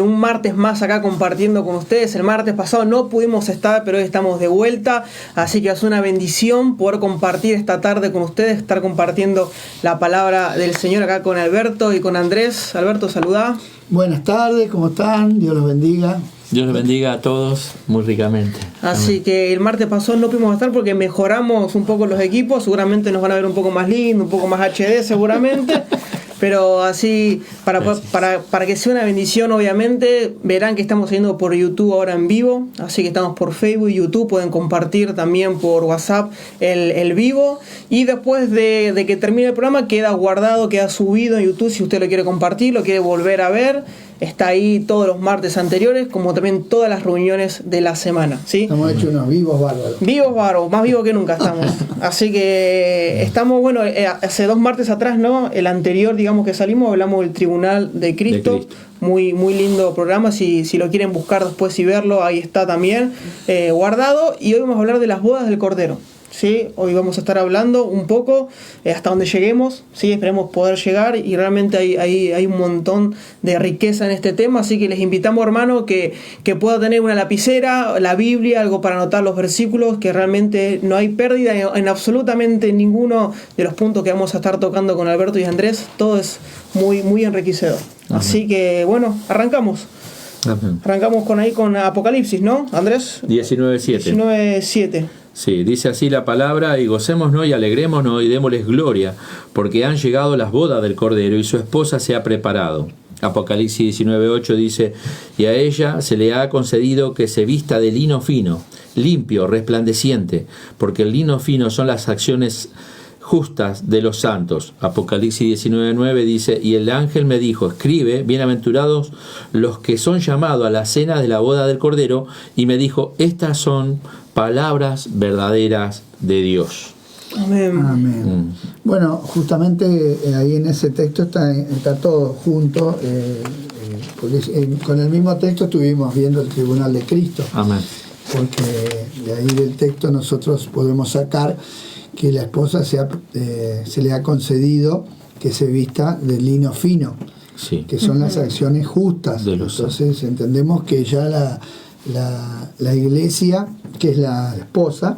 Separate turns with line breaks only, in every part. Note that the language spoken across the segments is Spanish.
un martes más acá compartiendo con ustedes. El martes pasado no pudimos estar, pero hoy estamos de vuelta, así que es una bendición poder compartir esta tarde con ustedes, estar compartiendo la palabra del Señor acá con Alberto y con Andrés. Alberto, saludá.
Buenas tardes, ¿cómo están? Dios los bendiga.
Dios los bendiga a todos muy ricamente.
Así que el martes pasado no pudimos estar porque mejoramos un poco los equipos. Seguramente nos van a ver un poco más lindo, un poco más HD seguramente. Pero así, para que sea una bendición, obviamente, verán que estamos saliendo por YouTube ahora en vivo. Así que estamos por Facebook y YouTube. Pueden compartir también por WhatsApp el vivo. Y después de que termine el programa, queda guardado, queda subido en YouTube. Si usted lo quiere compartir, lo quiere volver a ver, está ahí todos los martes anteriores, como también todas las reuniones de la semana, ¿sí?
Hemos hecho unos vivos bárbaros.
Vivos bárbaros, más vivos que nunca estamos. Así que estamos, bueno, hace 2 martes atrás, ¿no? El anterior, digamos que salimos, hablamos del Tribunal de Cristo. Muy, muy lindo programa, si lo quieren buscar después y verlo, ahí está también guardado. Y hoy vamos a hablar de las bodas del Cordero. ¿Sí? Hoy vamos a estar hablando un poco hasta donde lleguemos, ¿sí? Esperemos poder llegar y realmente hay un montón de riqueza en este tema, así que les invitamos, hermano, que pueda tener una lapicera, la Biblia, algo para anotar los versículos, que realmente no hay pérdida en absolutamente ninguno de los puntos que vamos a estar tocando con Alberto y Andrés. Todo es muy, muy enriquecedor. Amén. Así que bueno, arrancamos. Amén. Arrancamos con Apocalipsis, ¿no, Andrés?
19:7.
19:7.
Sí, dice así la palabra: y gocémonos y alegrémonos y démosles gloria, porque han llegado las bodas del Cordero y su esposa se ha preparado. Apocalipsis 19:8 dice: y a ella se le ha concedido que se vista de lino fino, limpio, resplandeciente, porque el lino fino son las acciones justas de los santos. Apocalipsis 19:9 dice: y el ángel me dijo: escribe, bienaventurados los que son llamados a la cena de la boda del Cordero, y me dijo: estas son palabras verdaderas de Dios.
Amén.
Amén. Bueno, justamente ahí en ese texto está todo junto, porque con el mismo texto estuvimos viendo el Tribunal de Cristo.
Amén.
Porque de ahí del texto nosotros podemos sacar que la esposa se le ha concedido que se vista de lino fino,
sí,
que son las acciones justas. Entonces entendemos que ya la iglesia, que es la esposa,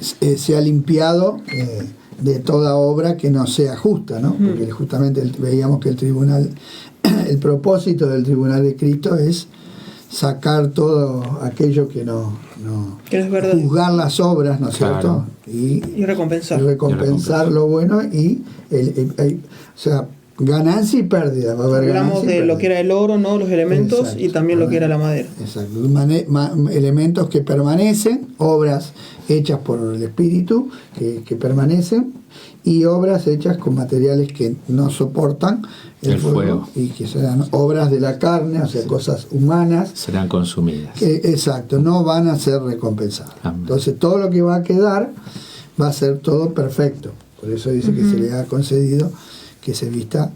se ha limpiado de toda obra que no sea justa, ¿no? Porque justamente veíamos que el propósito del Tribunal de Cristo es sacar todo aquello que no
es verdad,
juzgar las obras, ¿no es cierto? Y recompensar lo bueno o sea, ganancia y pérdida. Va a haber
hablamos de lo que era el oro, ¿no? Los elementos. Exacto. Y también lo que era la madera.
Exacto. Elementos que permanecen, obras hechas por el Espíritu que permanecen, y obras hechas con materiales que no soportan el fuego y que serán obras de la carne, o sea, cosas humanas.
Serán consumidas.
Exacto, no van a ser recompensadas.
Amén.
Entonces todo lo que va a quedar va a ser todo perfecto. Por eso dice que se le ha concedido que se vista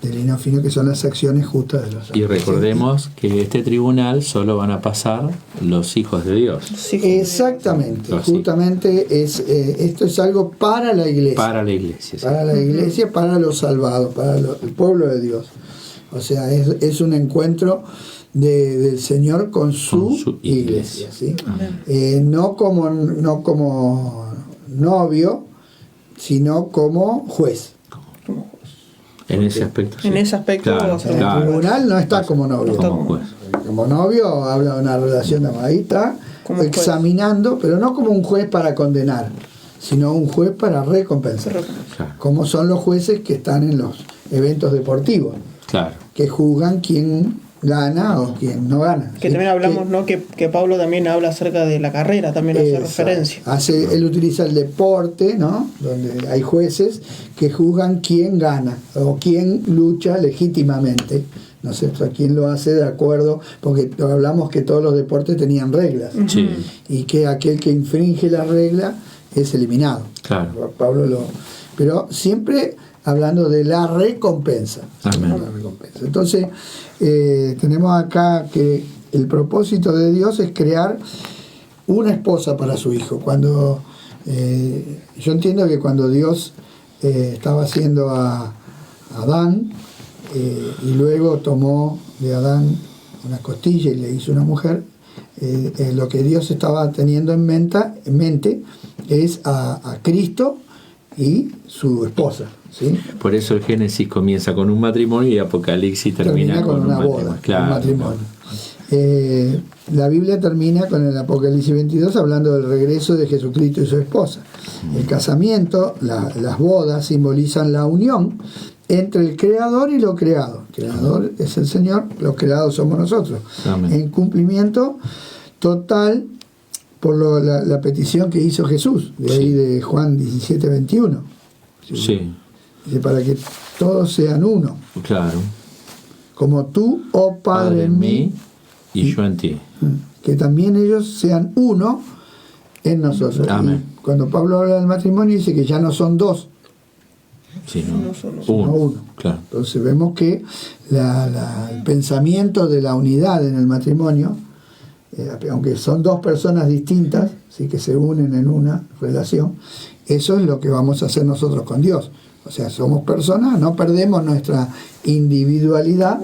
de lino fino, que son las acciones justas de los santos.
Y recordemos que este tribunal solo van a pasar los hijos de Dios.
Sí, exactamente. Justamente esto es algo para la iglesia.
Para la iglesia. Sí.
Para la iglesia, para los salvados, para el pueblo de Dios. O sea, es un encuentro del Señor con su iglesia. ¿Sí? No como novio, sino como juez.
En ese aspecto. Sí.
En ese aspecto,
claro,
el tribunal no está como novio. Como novio habla de una relación de amadita, examinando, pero no como un juez para condenar, sino un juez para recompensar.
Claro.
Como son los jueces que están en los eventos deportivos,
claro,
que juzgan quién gana o quién no gana.
Que también hablamos, ¿no? Que Pablo también habla acerca de la carrera, también hace referencia.
Él utiliza el deporte, ¿no? Donde hay jueces que juzgan quién gana o quién lucha legítimamente, ¿no es cierto? A quién lo hace de acuerdo, porque hablamos que todos los deportes tenían reglas,
sí,
y que aquel que infringe la regla es eliminado.
Claro.
Pero siempre hablando de la recompensa.
Amén.
La recompensa. Entonces, tenemos acá que el propósito de Dios es crear una esposa para su hijo. Cuando yo entiendo que cuando Dios estaba haciendo a Adán, y luego tomó de Adán una costilla y le hizo una mujer, lo que Dios estaba teniendo en mente es a Cristo y su esposa, ¿sí?
Por eso el Génesis comienza con un matrimonio y Apocalipsis termina con
una
un
boda,
claro,
un matrimonio. La Biblia termina con el Apocalipsis 22 hablando del regreso de Jesucristo y su esposa. El casamiento, las bodas simbolizan la unión entre el creador y lo creado. El creador es el Señor, los creados somos nosotros.
Amén.
En cumplimiento total por la petición que hizo Jesús, de ahí de Juan 17:21.
Sí.
Dice, para que todos sean uno.
Claro.
Como tú, oh Padre, en mí,
y yo en ti.
que también ellos sean uno en nosotros.
Amén.
Y cuando Pablo habla del matrimonio dice que ya no son dos,
sino
sino uno.
Claro.
Entonces vemos que el pensamiento de la unidad en el matrimonio, aunque son dos personas distintas, sí, que se unen en una relación, eso es lo que vamos a hacer nosotros con Dios. O sea, somos personas, no perdemos nuestra individualidad,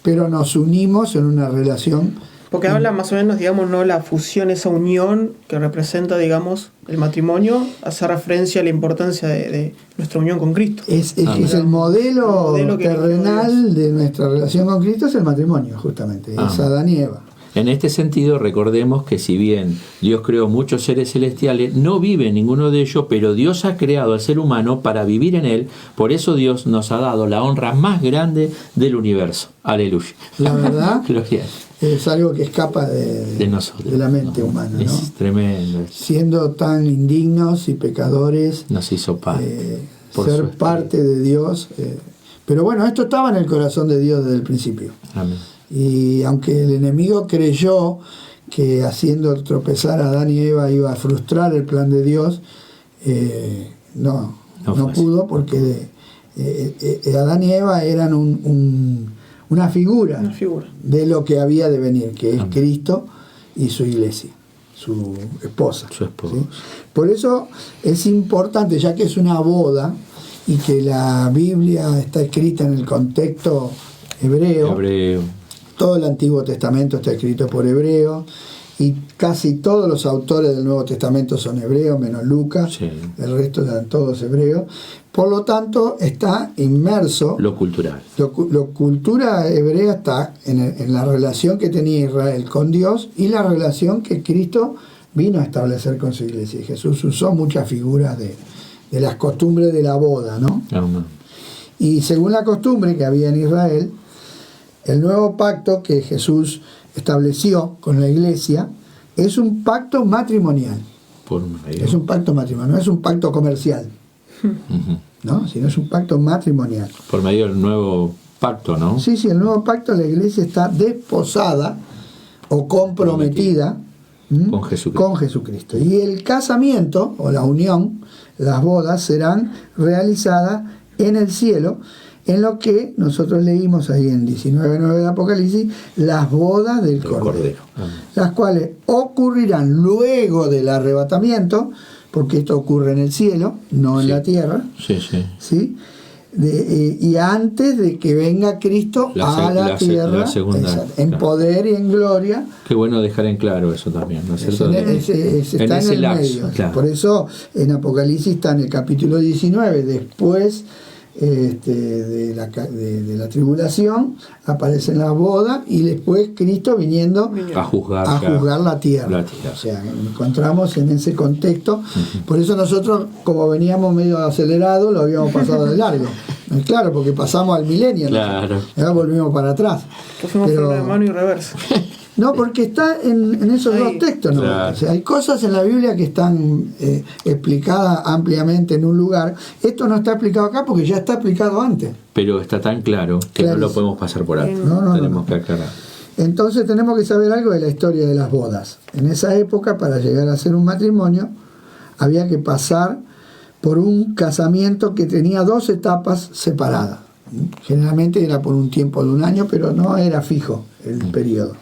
pero nos unimos en una relación.
Porque habla más o menos, digamos, no la fusión, esa unión que representa, digamos, el matrimonio, hace referencia a la importancia de nuestra unión con Cristo.
Es el modelo terrenal de nuestra relación con Cristo, es el matrimonio, justamente. Es Adán y Eva.
En este sentido, recordemos que si bien Dios creó muchos seres celestiales, no vive ninguno de ellos, pero Dios ha creado al ser humano para vivir en él. Por eso Dios nos ha dado la honra más grande del universo. Aleluya.
La verdad,
Gloria.
Es algo que escapa de nosotros, de la mente humana, ¿no?
Es tremendo.
Siendo tan indignos y pecadores,
nos hizo padre.
Ser parte de Dios. Pero bueno, esto estaba en el corazón de Dios desde el principio.
Amén.
Y aunque el enemigo creyó que haciendo tropezar a Adán y Eva iba a frustrar el plan de Dios, no pudo, porque Adán y Eva eran una figura de lo que había de venir, que es Cristo y su iglesia, su esposa.
¿Sí?
Por eso es importante, ya que es una boda y que la Biblia está escrita en el contexto hebreo. Todo el Antiguo Testamento está escrito por hebreos y casi todos los autores del Nuevo Testamento son hebreos, menos Lucas. Sí. El resto eran todos hebreos. Por lo tanto, está inmerso.
Lo cultural.
La cultura hebrea está en la relación que tenía Israel con Dios y la relación que Cristo vino a establecer con su iglesia. Y Jesús usó muchas figuras de las costumbres de la boda, ¿no?
Amén.
Y según la costumbre que había en Israel, el nuevo pacto que Jesús estableció con la iglesia es un pacto matrimonial. Es un pacto matrimonial, no es un pacto comercial, ¿no? Sino es un pacto matrimonial.
Por medio del nuevo pacto, ¿no?
Sí, el nuevo pacto, la iglesia está desposada o comprometida con Jesucristo. Y el casamiento o la unión, las bodas, serán realizadas en el cielo, en lo que nosotros leímos ahí en 19:9 de Apocalipsis, las bodas del Cordero. Las cuales ocurrirán luego del arrebatamiento, porque esto ocurre en el cielo, no en la tierra. ¿Sí? Y antes de que venga Cristo a la tierra, en poder y en gloria.
Qué bueno dejar en claro eso también, ¿no es cierto?
Está en el medio. Claro. Por eso en Apocalipsis está en el capítulo 19, después de la tribulación aparecen las bodas y después Cristo viniendo a juzgar la tierra. O sea, encontramos en ese contexto. Por eso nosotros, como veníamos medio acelerados, lo habíamos pasado de largo. Claro, porque pasamos al milenio,
claro.
Ahora volvimos para atrás.
Fuimos freno de mano y reversa.
No, porque está en esos dos textos, ¿no? Claro. O sea, hay cosas en la Biblia que están explicadas ampliamente en un lugar. Esto no está explicado acá porque ya está explicado antes.
Pero está tan claro que no lo podemos pasar por alto. Tenemos que aclarar.
Entonces tenemos que saber algo de la historia de las bodas. En esa época, para llegar a ser un matrimonio, había que pasar por un casamiento que tenía 2 etapas separadas. Generalmente era por un tiempo de un año, pero no era fijo el periodo.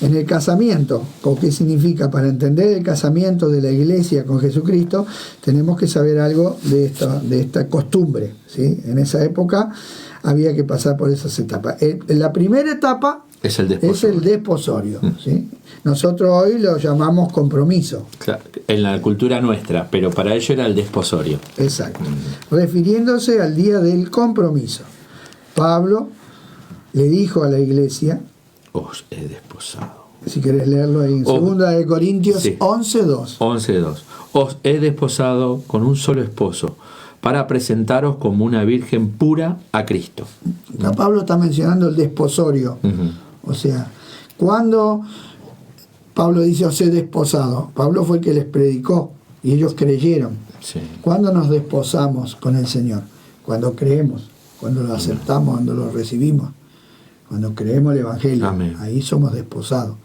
En el casamiento, ¿o qué significa? Para entender el casamiento de la iglesia con Jesucristo, tenemos que saber algo de esta costumbre, ¿sí? En esa época había que pasar por esas etapas. La primera etapa es el desposorio. ¿Sí? Nosotros hoy lo llamamos compromiso.
Claro, en la cultura nuestra, pero para ello era el desposorio.
Exacto. Refiriéndose al día del compromiso, Pablo le dijo a la iglesia,
os he desposado.
Si querés leerlo ahí en 2 de Corintios, sí. 11:2.
11:2. Os he desposado con un solo esposo, para presentaros como una virgen pura a Cristo.
Acá Pablo está mencionando el desposorio. O sea, cuando Pablo dice os he desposado, Pablo fue el que les predicó y ellos creyeron.
Sí.
¿Cuándo nos desposamos con el Señor? Cuando creemos, cuando lo aceptamos, cuando lo recibimos, cuando creemos el Evangelio.
Amén.
Ahí somos desposados.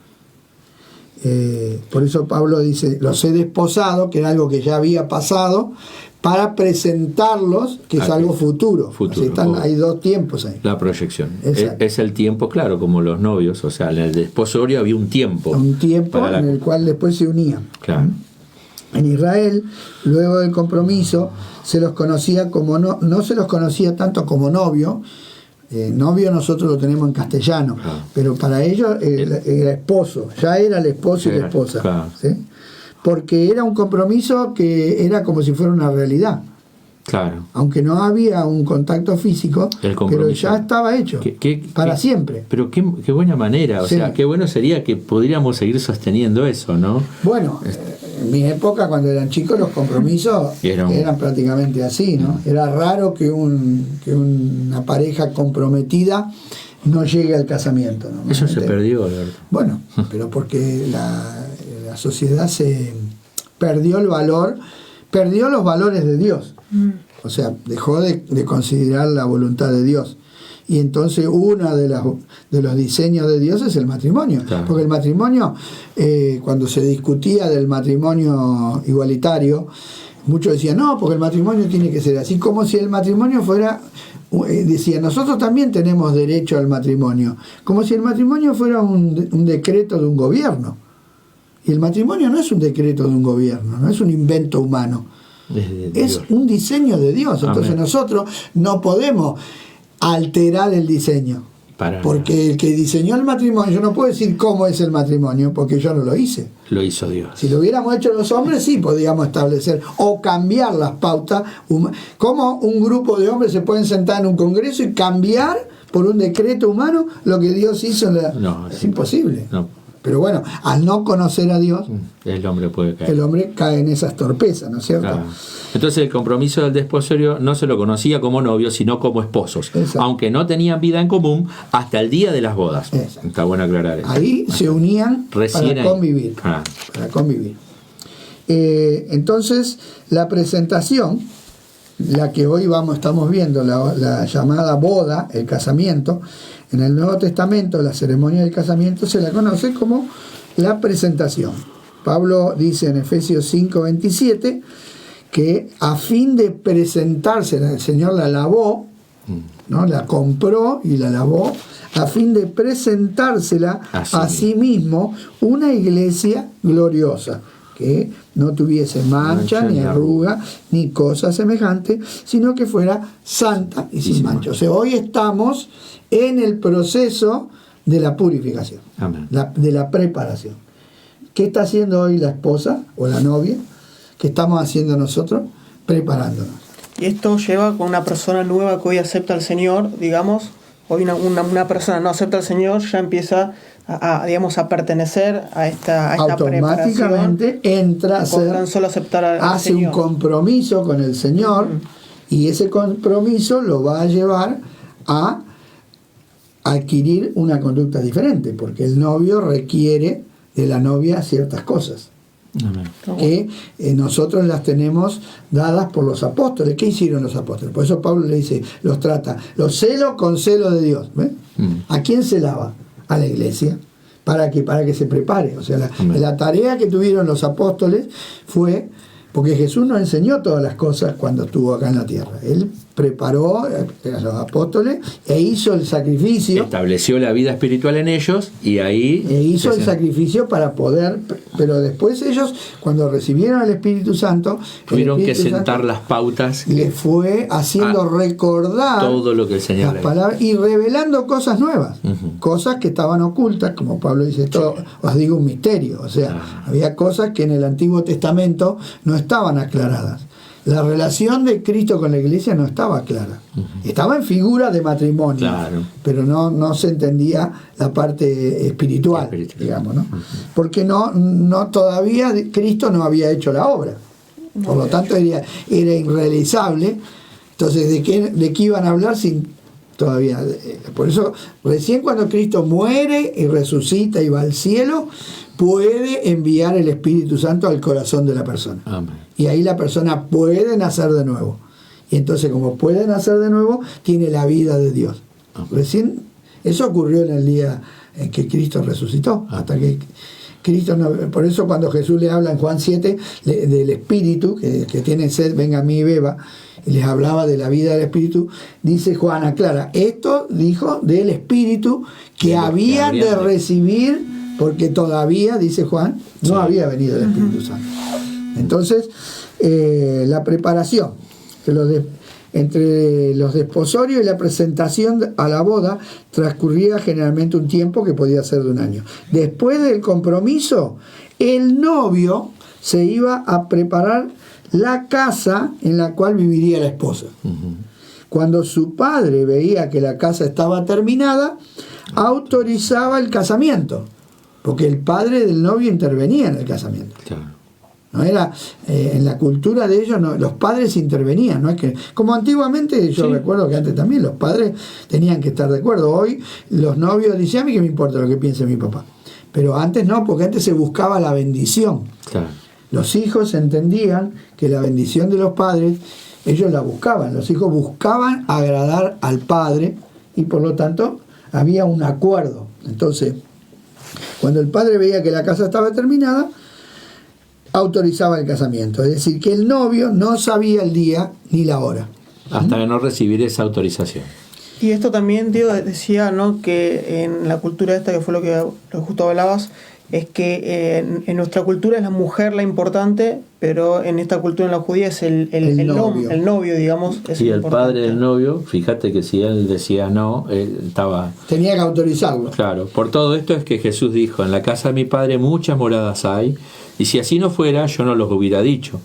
Por eso Pablo dice, los he desposado, que era algo que ya había pasado, para presentarlos, que es algo futuro. Hay 2 tiempos ahí.
La proyección. Es el tiempo, claro, como los novios. O sea, en el desposorio había un tiempo.
En el cual después se unían.
Claro.
En Israel, luego del compromiso, se los conocía como no se los conocía tanto como novio. Novio nosotros lo tenemos en castellano, claro. Pero para ellos era esposo, ya era el esposo y la esposa,
claro.
¿Sí? Porque era un compromiso que era como si fuera una realidad.
Claro.
Aunque no había un contacto físico, pero ya estaba hecho para siempre.
Pero qué buena manera, o sea, qué bueno sería que pudiéramos seguir sosteniendo eso, ¿no?
Bueno, en mi época, cuando eran chicos, los compromisos eran prácticamente así, ¿no? Era raro que una pareja comprometida no llegue al casamiento, ¿no?
Eso se perdió, Alberto.
Bueno, pero porque la sociedad se perdió el valor, perdió los valores de Dios. O sea, dejó de considerar la voluntad de Dios. Y entonces uno de los diseños de Dios es el matrimonio. Claro. Porque el matrimonio, cuando se discutía del matrimonio igualitario, muchos decían, no, porque el matrimonio tiene que ser así, como si el matrimonio fuera, decían, nosotros también tenemos derecho al matrimonio, como si el matrimonio fuera un decreto de un gobierno. Y el matrimonio no es un decreto de un gobierno, no es un invento humano. Es un diseño de Dios. Entonces nosotros no podemos alterar el diseño, porque el que diseñó el matrimonio, yo no puedo decir cómo es el matrimonio porque yo no lo hice,
lo hizo Dios.
Si lo hubiéramos hecho los hombres, sí podíamos establecer o cambiar las pautas. ¿Cómo un grupo de hombres se pueden sentar en un congreso y cambiar por un decreto humano lo que Dios hizo? Es imposible.
No.
Pero bueno, al no conocer a Dios,
el hombre puede caer.
El hombre cae en esas torpezas, ¿no es cierto?
Claro. Entonces el compromiso del desposorio no se lo conocía como novios, sino como esposos. Exacto. Aunque no tenían vida en común hasta el día de las bodas. Exacto. Está bueno aclarar eso.
Ahí se unían para convivir. Para convivir. Entonces, la presentación, la que hoy estamos viendo, la llamada boda, el casamiento, en el Nuevo Testamento, la ceremonia del casamiento se la conoce como la presentación. Pablo dice en Efesios 5:27 que a fin de presentársela, el Señor la lavó, ¿no? La compró y la lavó, a fin de presentársela a sí mismo una iglesia gloriosa, que no tuviese mancha, ni arruga, ni cosa semejante, sino que fuera santa y sin mancha. O sea, hoy estamos en el proceso de la purificación, de la preparación. ¿Qué está haciendo hoy la esposa o la novia? ¿Qué estamos haciendo nosotros? Preparándonos.
Y esto lleva con una persona nueva que hoy acepta al Señor, digamos, hoy una persona no acepta al Señor, ya empieza a pertenecer a esta
automáticamente entra a ser,
tan solo aceptar al
hace
Señor.
Un compromiso con el Señor, y ese compromiso lo va a llevar a adquirir una conducta diferente, porque el novio requiere de la novia ciertas cosas. Que nosotros las tenemos dadas por los apóstoles. ¿Qué hicieron los apóstoles? Por eso Pablo le dice, los trata, los celo con celo de Dios. ¿Ves? ¿A quién celaba? A la iglesia. ¿Para qué? Para que se prepare. O sea, la tarea que tuvieron los apóstoles fue, porque Jesús nos enseñó todas las cosas cuando estuvo acá en la tierra. Él preparó a los apóstoles e hizo el sacrificio.
Estableció la vida espiritual en ellos y ahí...
E hizo el sacrificio para poder... Pero después ellos, cuando recibieron el Espíritu Santo...
Tuvieron que sentar las pautas.
Les fue haciendo recordar
todo lo que el Señor
las palabras y revelando cosas nuevas. Cosas que estaban ocultas, como Pablo dice, todo, os digo un misterio. O sea, había cosas que en el Antiguo Testamento no estaban aclaradas. La relación de Cristo con la iglesia no estaba clara. Estaba en figura de matrimonio, pero no se entendía la parte espiritual, digamos, ¿no? Porque no todavía Cristo no había hecho la obra. Por lo tanto era irrealizable. Entonces, ¿de qué iban a hablar sin todavía? Por eso, recién cuando Cristo muere y resucita y va al cielo, puede enviar el Espíritu Santo al corazón de la persona.
Amén.
Y ahí la persona puede nacer de nuevo. Y entonces, como puede nacer de nuevo, tiene la vida de Dios. Amén. Recién, eso ocurrió en el día en que Cristo resucitó. Amén. Hasta que Cristo por eso cuando Jesús le habla en Juan 7 del Espíritu, que tiene sed, venga a mí y beba, y les hablaba de la vida del Espíritu, dice Juan, aclara, esto dijo del Espíritu que habían de recibir, porque todavía, dice Juan, no había venido el Espíritu Santo. Entonces, la preparación entre los desposorios y la presentación a la boda transcurría generalmente un tiempo que podía ser de un año. Después del compromiso, el novio se iba a preparar la casa en la cual viviría la esposa. Cuando su padre veía que la casa estaba terminada, autorizaba el casamiento, porque el padre del novio intervenía en el casamiento. Claro. No era en la cultura de ellos, los padres intervenían, no es que como antiguamente, yo recuerdo que antes también los padres tenían que estar de acuerdo. Hoy los novios dicen, a mí que me importa lo que piense mi papá, pero antes no, porque antes se buscaba la bendición. Claro. Los hijos entendían que la bendición de los padres ellos la buscaban, los hijos buscaban agradar al padre y por lo tanto había un acuerdo. Entonces, cuando el padre veía que la casa estaba terminada, autorizaba el casamiento, es decir, que el novio no sabía el día ni la hora.
Hasta no recibir esa autorización.
Y esto también, Diego, decía, ¿no?, que en la cultura esta, que fue lo que justo hablabas, es que en nuestra cultura es la mujer la importante, pero en esta cultura, en la judía, es el novio, digamos. Es
y el padre del novio, fíjate que si él decía no, él
tenía que autorizarlo.
Claro, por todo esto es que Jesús dijo, en la casa de mi padre muchas moradas hay, y si así no fuera, yo no los hubiera dicho.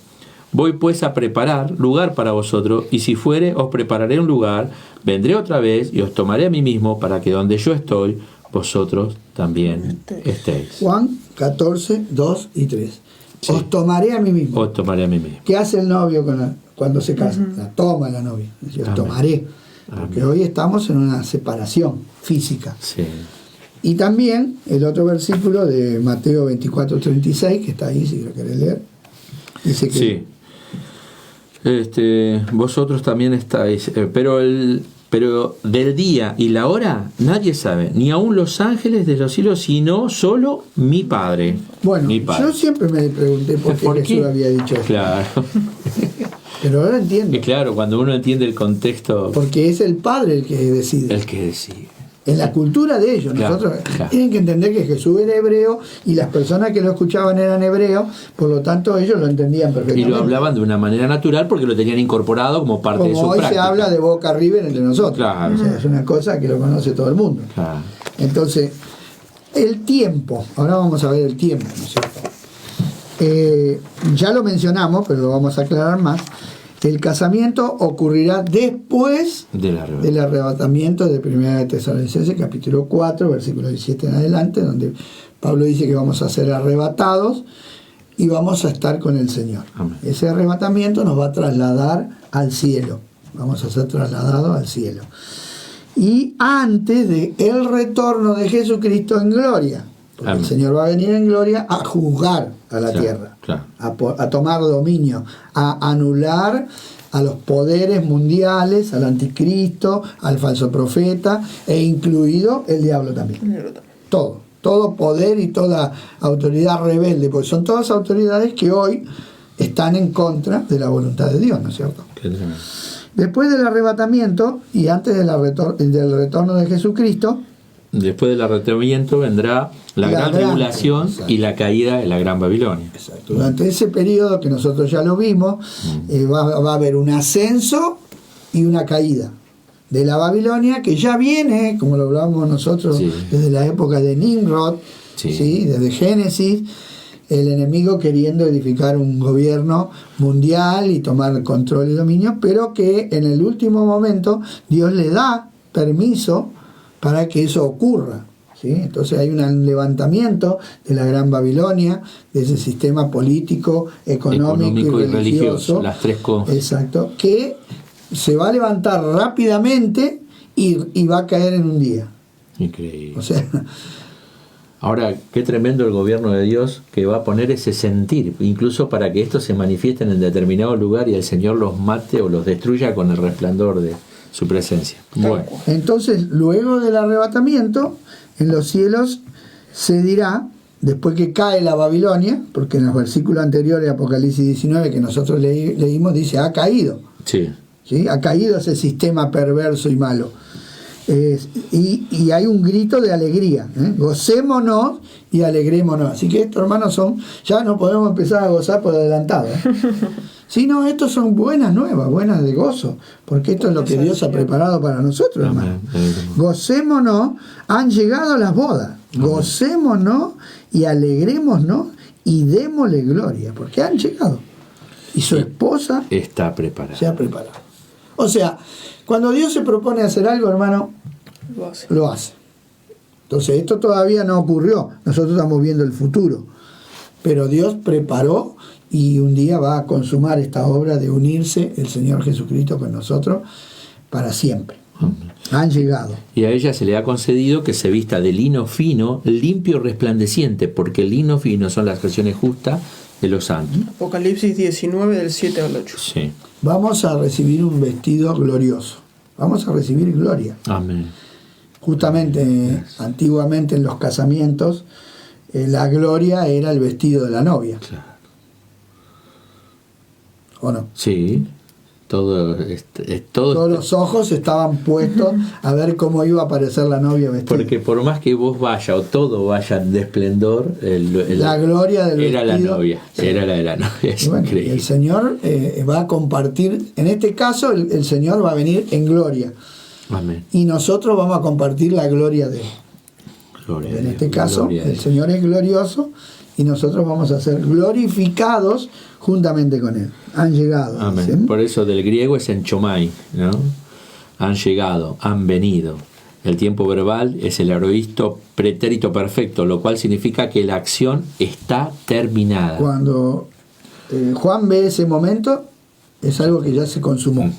Voy pues a preparar lugar para vosotros, y si fuere, os prepararé un lugar, vendré otra vez, y os tomaré a mí mismo, para que donde yo estoy, vosotros también estéis.
Juan 14, 2 y 3. Sí. Os tomaré a mí mismo.
Os tomaré a mí mismo.
¿Qué hace el novio cuando se casa? La toma la novia. Os tomaré. Porque hoy estamos en una separación física.
Sí.
Y también el otro versículo de Mateo 24, 36, que está ahí, si lo querés leer. Dice que...
Sí. Vosotros también estáis, pero del día y la hora nadie sabe, ni aun los ángeles de los cielos, sino solo mi Padre.
Bueno,
mi Padre.
Yo siempre me pregunté por qué Jesús había dicho eso.
Claro.
Pero ahora entiendo.
Y claro, cuando uno entiende el contexto...
Porque es el Padre el que decide.
El que decide.
En la cultura de ellos, nosotros tienen que entender que Jesús era hebreo y las personas que lo escuchaban eran hebreos, por lo tanto ellos lo entendían perfectamente.
Y lo hablaban de una manera natural porque lo tenían incorporado como parte de su práctica.
Como hoy se habla de boca arriba entre nosotros.
Claro.
O sea, es una cosa que lo conoce todo el mundo.
Claro.
Entonces, el tiempo, ahora vamos a ver el tiempo, ¿no es cierto? Ya lo mencionamos, pero lo vamos a aclarar más. El casamiento ocurrirá después del arrebatamiento de 1 Tesalonicenses, capítulo 4, versículo 17 en adelante, donde Pablo dice que vamos a ser arrebatados y vamos a estar con el Señor. Amén. Ese arrebatamiento nos va a trasladar al cielo. Vamos a ser trasladados al cielo. Y antes del retorno de Jesucristo en gloria. Porque el Señor va a venir en gloria a juzgar a la tierra, a tomar dominio, a anular a los poderes mundiales, al anticristo, al falso profeta, e incluido el diablo también. Todo poder y toda autoridad rebelde, porque son todas autoridades que hoy están en contra de la voluntad de Dios, ¿no es cierto? Después del arrebatamiento y antes del retorno de Jesucristo,
después del arrebatamiento vendrá la gran tribulación y la caída de la Gran Babilonia.
Exacto. Durante ese periodo que nosotros ya lo vimos, va a haber un ascenso y una caída de la Babilonia, que ya viene, como lo hablábamos nosotros, desde la época de Nimrod, desde Génesis, el enemigo queriendo edificar un gobierno mundial y tomar control y dominio, pero que en el último momento Dios le da permiso para que eso ocurra. ¿Sí? Entonces hay un levantamiento de la Gran Babilonia, de ese sistema político, económico y religioso,
las tres cosas.
Exacto, que se va a levantar rápidamente y va a caer en un día.
Increíble.
O sea,
ahora, qué tremendo el gobierno de Dios, que va a poner ese sentir, incluso para que estos se manifiesten en determinado lugar y el Señor los mate o los destruya con el resplandor de su presencia. Bueno.
Entonces, luego del arrebatamiento, en los cielos se dirá, después que cae la Babilonia, porque en los versículos anteriores de Apocalipsis 19 que nosotros leímos, dice, ha caído.
Sí.
¿Sí? Ha caído ese sistema perverso y malo. Y hay un grito de alegría, gocémonos y alegrémonos. Así que estos, hermanos, ya no podemos empezar a gozar por adelantado. Sí, no, estos son buenas nuevas, buenas de gozo, porque esto es lo que Dios ha preparado para nosotros, hermano. Gocémonos, han llegado las bodas. Gocémonos y alegrémonos y démosle gloria, porque han llegado. Y su esposa
está preparada.
Se ha preparado. O sea, cuando Dios se propone hacer algo, hermano, lo hace. Entonces, esto todavía no ocurrió. Nosotros estamos viendo el futuro. Pero Dios preparó y un día va a consumar esta obra de unirse el Señor Jesucristo con nosotros para siempre. Han llegado.
Y a ella se le ha concedido que se vista de lino fino, limpio, resplandeciente, porque el lino fino son las acciones justas de los santos.
Apocalipsis 19, del 7 al 8.
Sí.
Vamos a recibir un vestido glorioso. Vamos a recibir gloria.
Amén.
Justamente, antiguamente en los casamientos, la gloria era el vestido de la novia.
Claro.
¿O no?
Sí.
Todos los ojos estaban puestos a ver cómo iba a aparecer la novia vestida.
Porque por más que vos vaya o todo vaya de esplendor,
la gloria del
era
vestido,
la novia, era la de la novia. Es
bueno,
increíble.
El Señor va a compartir, en este caso el Señor va a venir en gloria.
Amén.
Y nosotros vamos a compartir la gloria de Él.
Gloria
en este caso, el Señor es glorioso y nosotros vamos a ser glorificados juntamente con Él. Han llegado.
Amén.
¿Sí?
Por eso del griego es enchomai, ¿no? Han llegado, han venido. El tiempo verbal es el aorista pretérito perfecto, lo cual significa que la acción está terminada.
Cuando Juan ve ese momento, es algo que ya se consumó.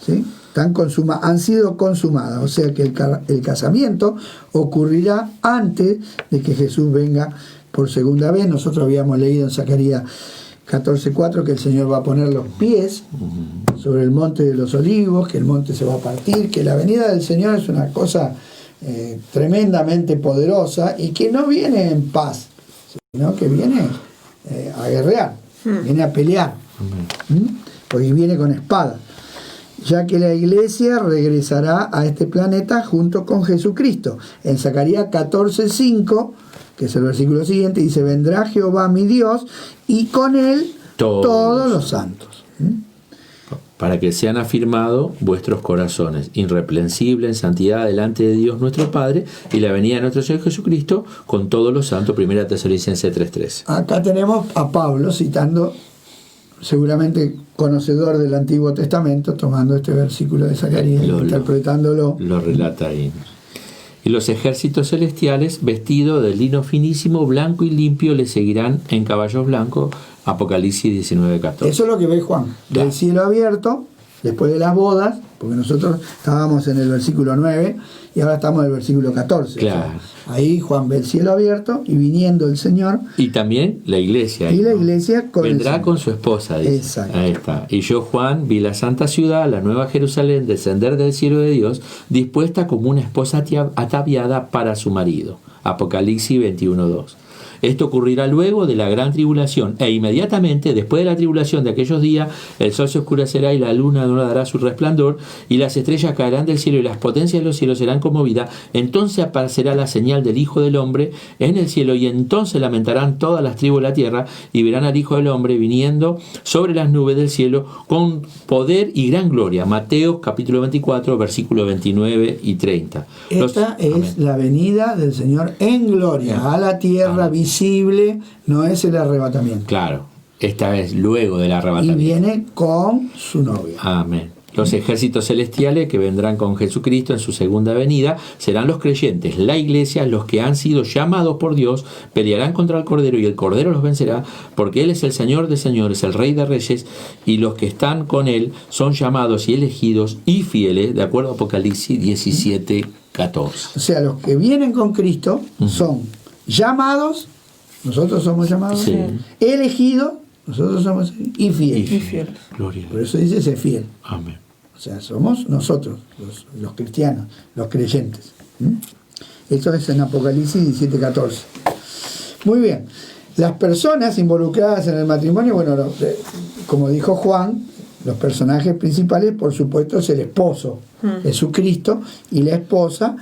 ¿Sí? Han sido consumadas, o sea que el casamiento ocurrirá antes de que Jesús venga por segunda vez. Nosotros habíamos leído en Zacarías 14:4 que el Señor va a poner los pies sobre el monte de los olivos, que el monte se va a partir, que la venida del Señor es una cosa tremendamente poderosa y que no viene en paz, sino que viene a guerrear, viene a pelear, porque viene con espada, ya que la iglesia regresará a este planeta junto con Jesucristo. En Zacarías 14:5, que es el versículo siguiente, dice: vendrá Jehová mi Dios y con él todos los santos.
Para que sean afirmados vuestros corazones, irreprensibles en santidad delante de Dios nuestro Padre y la venida de nuestro Señor Jesucristo con todos los santos. 1 Tesalonicenses 3:13.
Acá tenemos a Pablo citando, seguramente conocedor del Antiguo Testamento, tomando este versículo de Zacarías, interpretándolo.
Lo relata ahí. Y los ejércitos celestiales, vestidos de lino finísimo, blanco y limpio, le seguirán en caballos blancos. Apocalipsis 19:14.
Eso es lo que ve Juan. Del cielo abierto, después de las bodas, porque nosotros estábamos en el versículo 9 y ahora estamos en el versículo 14.
Claro.
O sea, ahí Juan ve el cielo abierto y viniendo el Señor.
Y también la iglesia.
Y la iglesia
vendrá con su esposa, dice.
Exacto.
Ahí está. Y yo, Juan, vi la santa ciudad, la nueva Jerusalén, descender del cielo de Dios, dispuesta como una esposa ataviada para su marido. Apocalipsis 21:2. Esto ocurrirá luego de la gran tribulación, e inmediatamente después de la tribulación de aquellos días, el sol se oscurecerá y la luna no dará su resplandor, y las estrellas caerán del cielo y las potencias de los cielos serán conmovidas. Entonces aparecerá la señal del Hijo del Hombre en el cielo, y entonces lamentarán todas las tribus de la tierra, y verán al Hijo del Hombre viniendo sobre las nubes del cielo con poder y gran gloria. Mateo capítulo 24, versículos 29 y 30.
Esta es la venida del Señor en gloria a la tierra visible, no es el arrebatamiento.
Claro, esta es luego del arrebatamiento.
Y viene con su novia.
Amén. Los ejércitos celestiales que vendrán con Jesucristo en su segunda venida serán los creyentes, la iglesia, los que han sido llamados por Dios, pelearán contra el Cordero y el Cordero los vencerá, porque Él es el Señor de señores, el Rey de reyes, y los que están con Él son llamados y elegidos y fieles, de acuerdo a Apocalipsis 17, 14.
O sea, los que vienen con Cristo son llamados, nosotros somos llamados, elegidos, nosotros somos, y fieles.
Gloria.
Por eso dice ser fiel.
Amén.
O sea, somos nosotros, los cristianos, los creyentes. Esto es en Apocalipsis 17:14. Muy bien. Las personas involucradas en el matrimonio, bueno, como dijo Juan, los personajes principales, por supuesto, es el esposo, Jesucristo, y la esposa,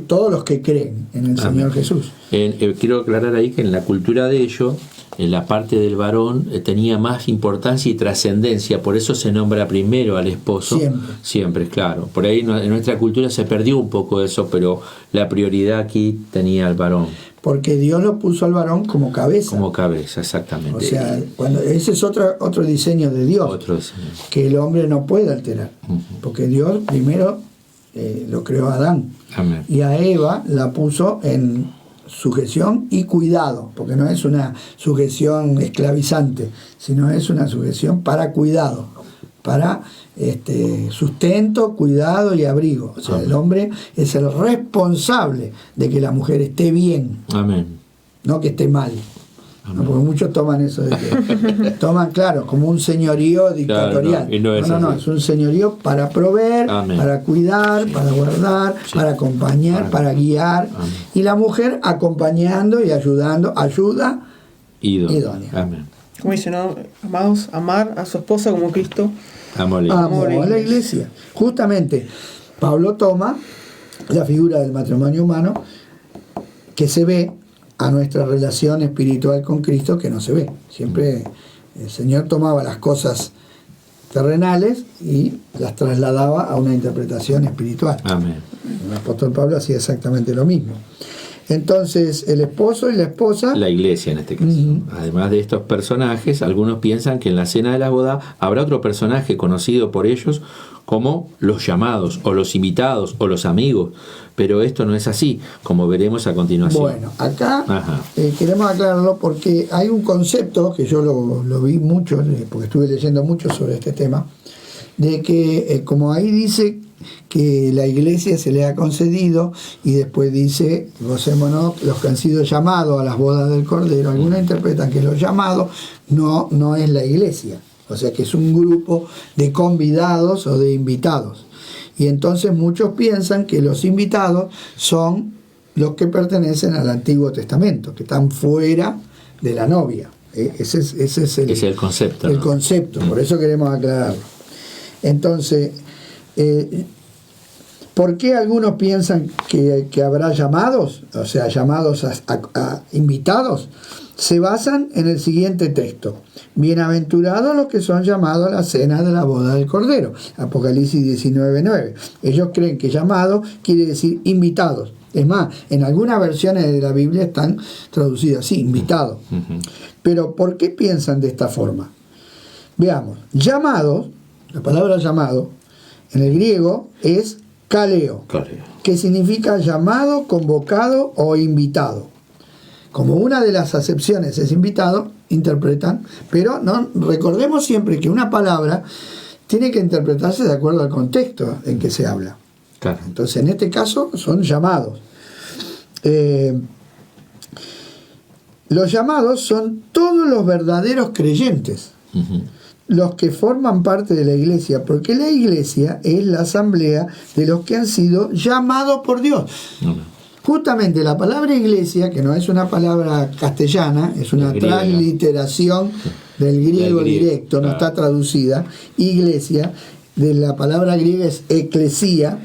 todos los que creen en el Señor Jesús.
Quiero aclarar ahí que en la cultura de ellos, en la parte del varón tenía más importancia y trascendencia, por eso se nombra primero al esposo. Siempre, claro. Por ahí en nuestra cultura se perdió un poco eso, pero la prioridad aquí tenía al varón.
Porque Dios lo puso al varón como cabeza.
Como cabeza, exactamente.
O sea, ese es otro diseño de Dios, que el hombre no puede alterar. Porque Dios primero lo creó a Adán.
Amén.
Y a Eva la puso en sujeción y cuidado, porque no es una sujeción esclavizante, sino es una sujeción para cuidado, para sustento, cuidado y abrigo. O sea, el hombre es el responsable de que la mujer esté bien.
Amén.
No que esté mal. No, porque muchos toman eso de que toman, claro, como un señorío dictatorial. Claro, no, es un señorío para proveer, para cuidar, para guardar, para acompañar, para guiar. Y la mujer acompañando y ayudando, ayuda idónea.
Amén.
Como dice, ¿no? Amados, amar a su esposa como Cristo
amó a la iglesia. Justamente, Pablo toma la figura del matrimonio humano que se ve a nuestra relación espiritual con Cristo, que no se ve. Siempre el Señor tomaba las cosas terrenales y las trasladaba a una interpretación espiritual.
Amén.
El apóstol Pablo hacía exactamente lo mismo. Entonces, el esposo y la esposa...
La iglesia en este caso. Además de estos personajes, algunos piensan que en la cena de la boda habrá otro personaje conocido por ellos como los llamados, o los invitados, o los amigos. Pero esto no es así, como veremos a continuación.
Bueno, acá queremos aclararlo porque hay un concepto que yo lo vi mucho, porque estuve leyendo mucho sobre este tema, de que como ahí dice que la iglesia se le ha concedido y después dice, gocémonos, los que han sido llamados a las bodas del Cordero, algunos interpretan que los llamados no es la iglesia, o sea que es un grupo de convidados o de invitados. Y entonces muchos piensan que los invitados son los que pertenecen al Antiguo Testamento, que están fuera de la novia. Ese es el concepto. El concepto, por eso queremos aclararlo. Entonces, ¿por qué algunos piensan que habrá llamados? O sea, llamados a invitados. Se basan en el siguiente texto: bienaventurados los que son llamados a la cena de la boda del Cordero. Apocalipsis 19:9. Ellos creen que llamado quiere decir invitados. Es más, en algunas versiones de la Biblia están traducidas así, invitados. Pero ¿por qué piensan de esta forma? Veamos, llamados, la palabra llamado en el griego es kaleo, que significa llamado, convocado o invitado. Como una de las acepciones es invitado, interpretan, pero no recordemos siempre que una palabra tiene que interpretarse de acuerdo al contexto en que se habla. Claro. Entonces, en este caso, son llamados. Los llamados son todos los verdaderos creyentes, los que forman parte de la iglesia, porque la iglesia es la asamblea de los que han sido llamados por Dios. Justamente la palabra iglesia, que no es una palabra castellana, es una transliteración del griego directo, no está traducida. Iglesia, de la palabra griega es eclesia,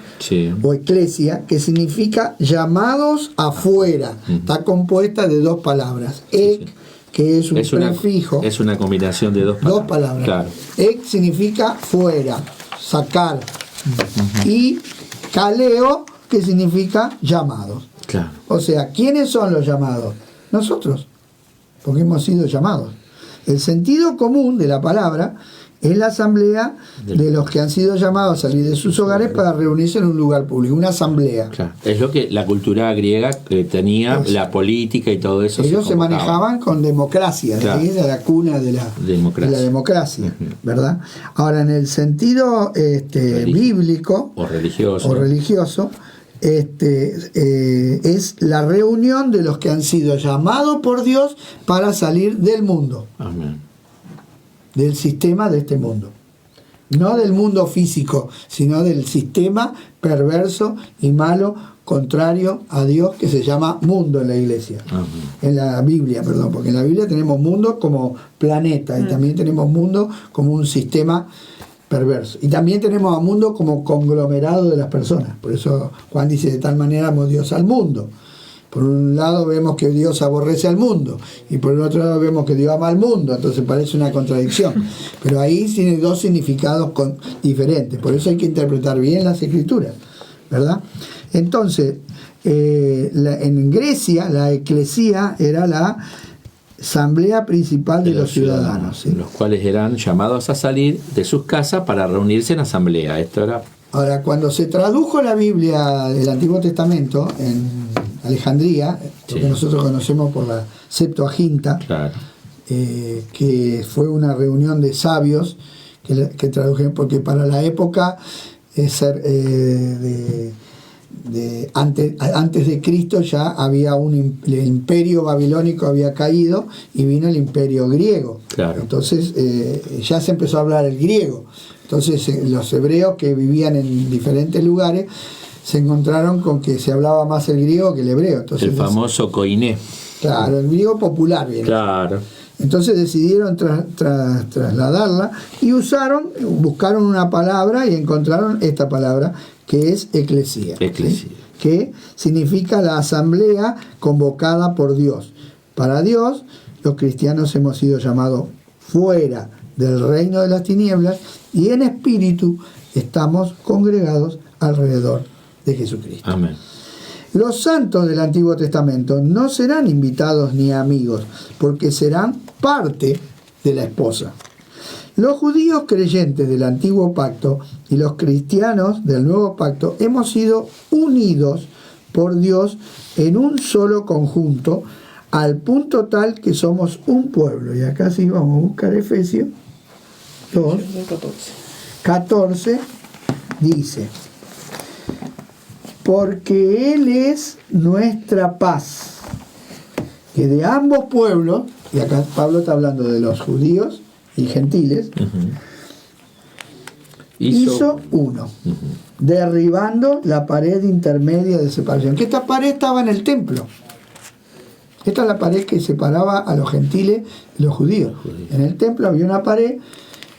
o eclesia, que significa llamados afuera. Está compuesta de dos palabras. Que es un prefijo.
Es una combinación de dos palabras.
Claro. Ek significa fuera, sacar. Y kaleo, que significa llamados.
Claro.
O sea, ¿quiénes son los llamados? Nosotros, porque hemos sido llamados. El sentido común de la palabra es la asamblea de los que han sido llamados a salir de sus hogares para reunirse en un lugar público, una asamblea.
Claro. Es lo que la cultura griega tenía, la política y todo eso.
Ellos se manejaban con democracia,
claro.
De ahí de la cuna de la democracia, ¿verdad? Ahora, en el sentido bíblico
o religioso,
es la reunión de los que han sido llamados por Dios para salir del mundo.
Amén.
Del sistema de este mundo. No del mundo físico, sino del sistema perverso y malo, contrario a Dios, que se llama mundo en la iglesia. En la Biblia, perdón, porque en la Biblia tenemos mundo como planeta y también tenemos mundo como un sistema perverso. Y también tenemos a mundo como conglomerado de las personas. Por eso Juan dice: de tal manera amó Dios al mundo. Por un lado vemos que Dios aborrece al mundo y por el otro lado vemos que Dios ama al mundo, entonces parece una contradicción. Pero ahí tiene dos significados diferentes, por eso hay que interpretar bien las escrituras, ¿verdad? Entonces, en Grecia la eclesía era la asamblea principal de los ciudadanos, ¿sí?
Los cuales eran llamados a salir de sus casas para reunirse en asamblea. Esto era...
Ahora, cuando se tradujo la Biblia del Antiguo Testamento en Alejandría, lo que nosotros conocemos por la Septuaginta,
claro.
Que fue una reunión de sabios que tradujeron, porque para la época antes de Cristo ya había el imperio babilónico había caído y vino el imperio griego.
Claro.
Entonces ya se empezó a hablar el griego. Entonces los hebreos que vivían en diferentes lugares se encontraron con que se hablaba más el griego que el hebreo. Entonces,
el famoso koiné.
Claro, el griego popular viene.
Claro.
Entonces decidieron trasladarla y buscaron una palabra y encontraron esta palabra, que es eclesía.
Eclesía.
¿Sí? Que significa la asamblea convocada por Dios. Para Dios, los cristianos hemos sido llamados fuera del reino de las tinieblas y en espíritu estamos congregados alrededor de Jesucristo.
Amén.
Los santos del Antiguo Testamento no serán invitados ni amigos, porque serán parte de la esposa. Los judíos creyentes del Antiguo Pacto y los cristianos del Nuevo Pacto hemos sido unidos por Dios en un solo conjunto, al punto tal que somos un pueblo. Y acá sí vamos a buscar Efesios 2, 14, dice: porque Él es nuestra paz, que de ambos pueblos, y acá Pablo está hablando de los judíos y gentiles, hizo uno, derribando la pared intermedia de separación. Que esta pared estaba en el templo. Esta es la pared que separaba a los gentiles y los judíos. En el templo había una pared,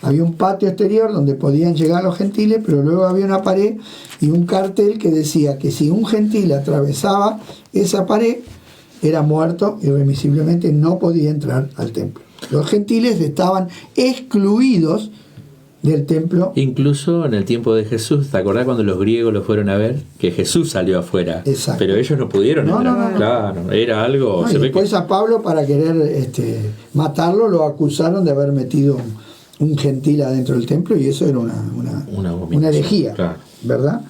había un patio exterior donde podían llegar los gentiles, pero luego había una pared y un cartel que decía que si un gentil atravesaba esa pared, era muerto irremisiblemente, no podía entrar al templo. Los gentiles estaban excluidos del templo.
Incluso en el tiempo de Jesús, ¿te acordás cuando los griegos lo fueron a ver? Que Jesús salió afuera.
Exacto.
Pero ellos no pudieron entrar.
No.
Claro, era algo...
No, y después a Pablo, para querer matarlo, lo acusaron de haber metido un gentil adentro del templo, y eso era una herejía, claro. ¿Verdad?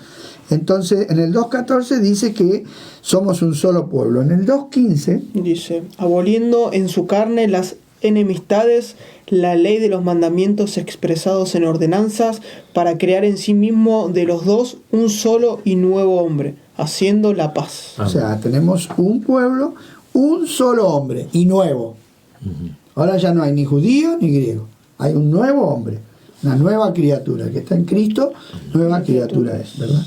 Entonces, en el 2.14 dice que somos un solo pueblo. En el 2.15
dice: aboliendo en su carne las enemistades, la ley de los mandamientos expresados en ordenanzas, para crear en sí mismo de los dos un solo y nuevo hombre, haciendo la paz.
O sea, tenemos un pueblo, un solo hombre y nuevo. Ahora ya no hay ni judío ni griego. Hay un nuevo hombre, una nueva criatura que está en Cristo, nueva criatura es, ¿verdad?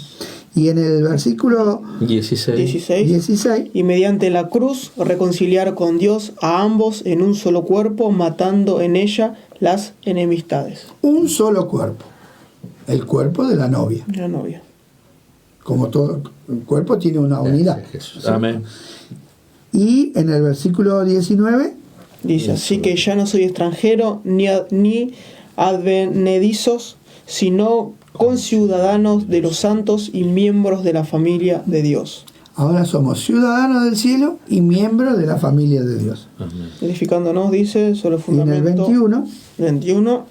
Y en el versículo
16, y mediante la cruz reconciliar con Dios a ambos en un solo cuerpo, matando en ella las enemistades.
Un solo cuerpo, el cuerpo de la novia.
La novia.
Como todo el cuerpo tiene una unidad.
Jesús. Amén.
Y en el versículo 19
dice, así que ya no soy extranjero ni advenedizos, sino conciudadanos de los santos y miembros de la familia de Dios.
Ahora somos ciudadanos del cielo y miembros de la familia de Dios.
Edificándonos, dice, sobre el fundamento.
Y en el
21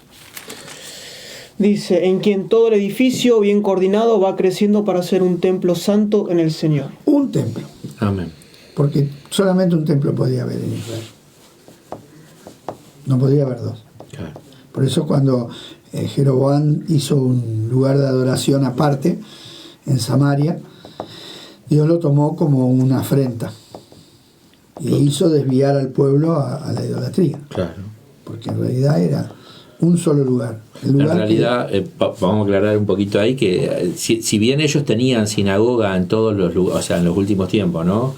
dice, en quien todo el edificio bien coordinado va creciendo para ser un templo santo en el Señor.
Un templo.
Amén.
Porque solamente un templo podía haber en Israel. No podía haber dos.
Claro.
Por eso cuando Jeroboam hizo un lugar de adoración aparte en Samaria, Dios lo tomó como una afrenta y hizo desviar al pueblo a la idolatría.
Claro.
Porque en realidad era un solo lugar. El lugar
en realidad, vamos a aclarar un poquito ahí que si bien ellos tenían sinagoga en todos los lugares, o sea, en los últimos tiempos, ¿no?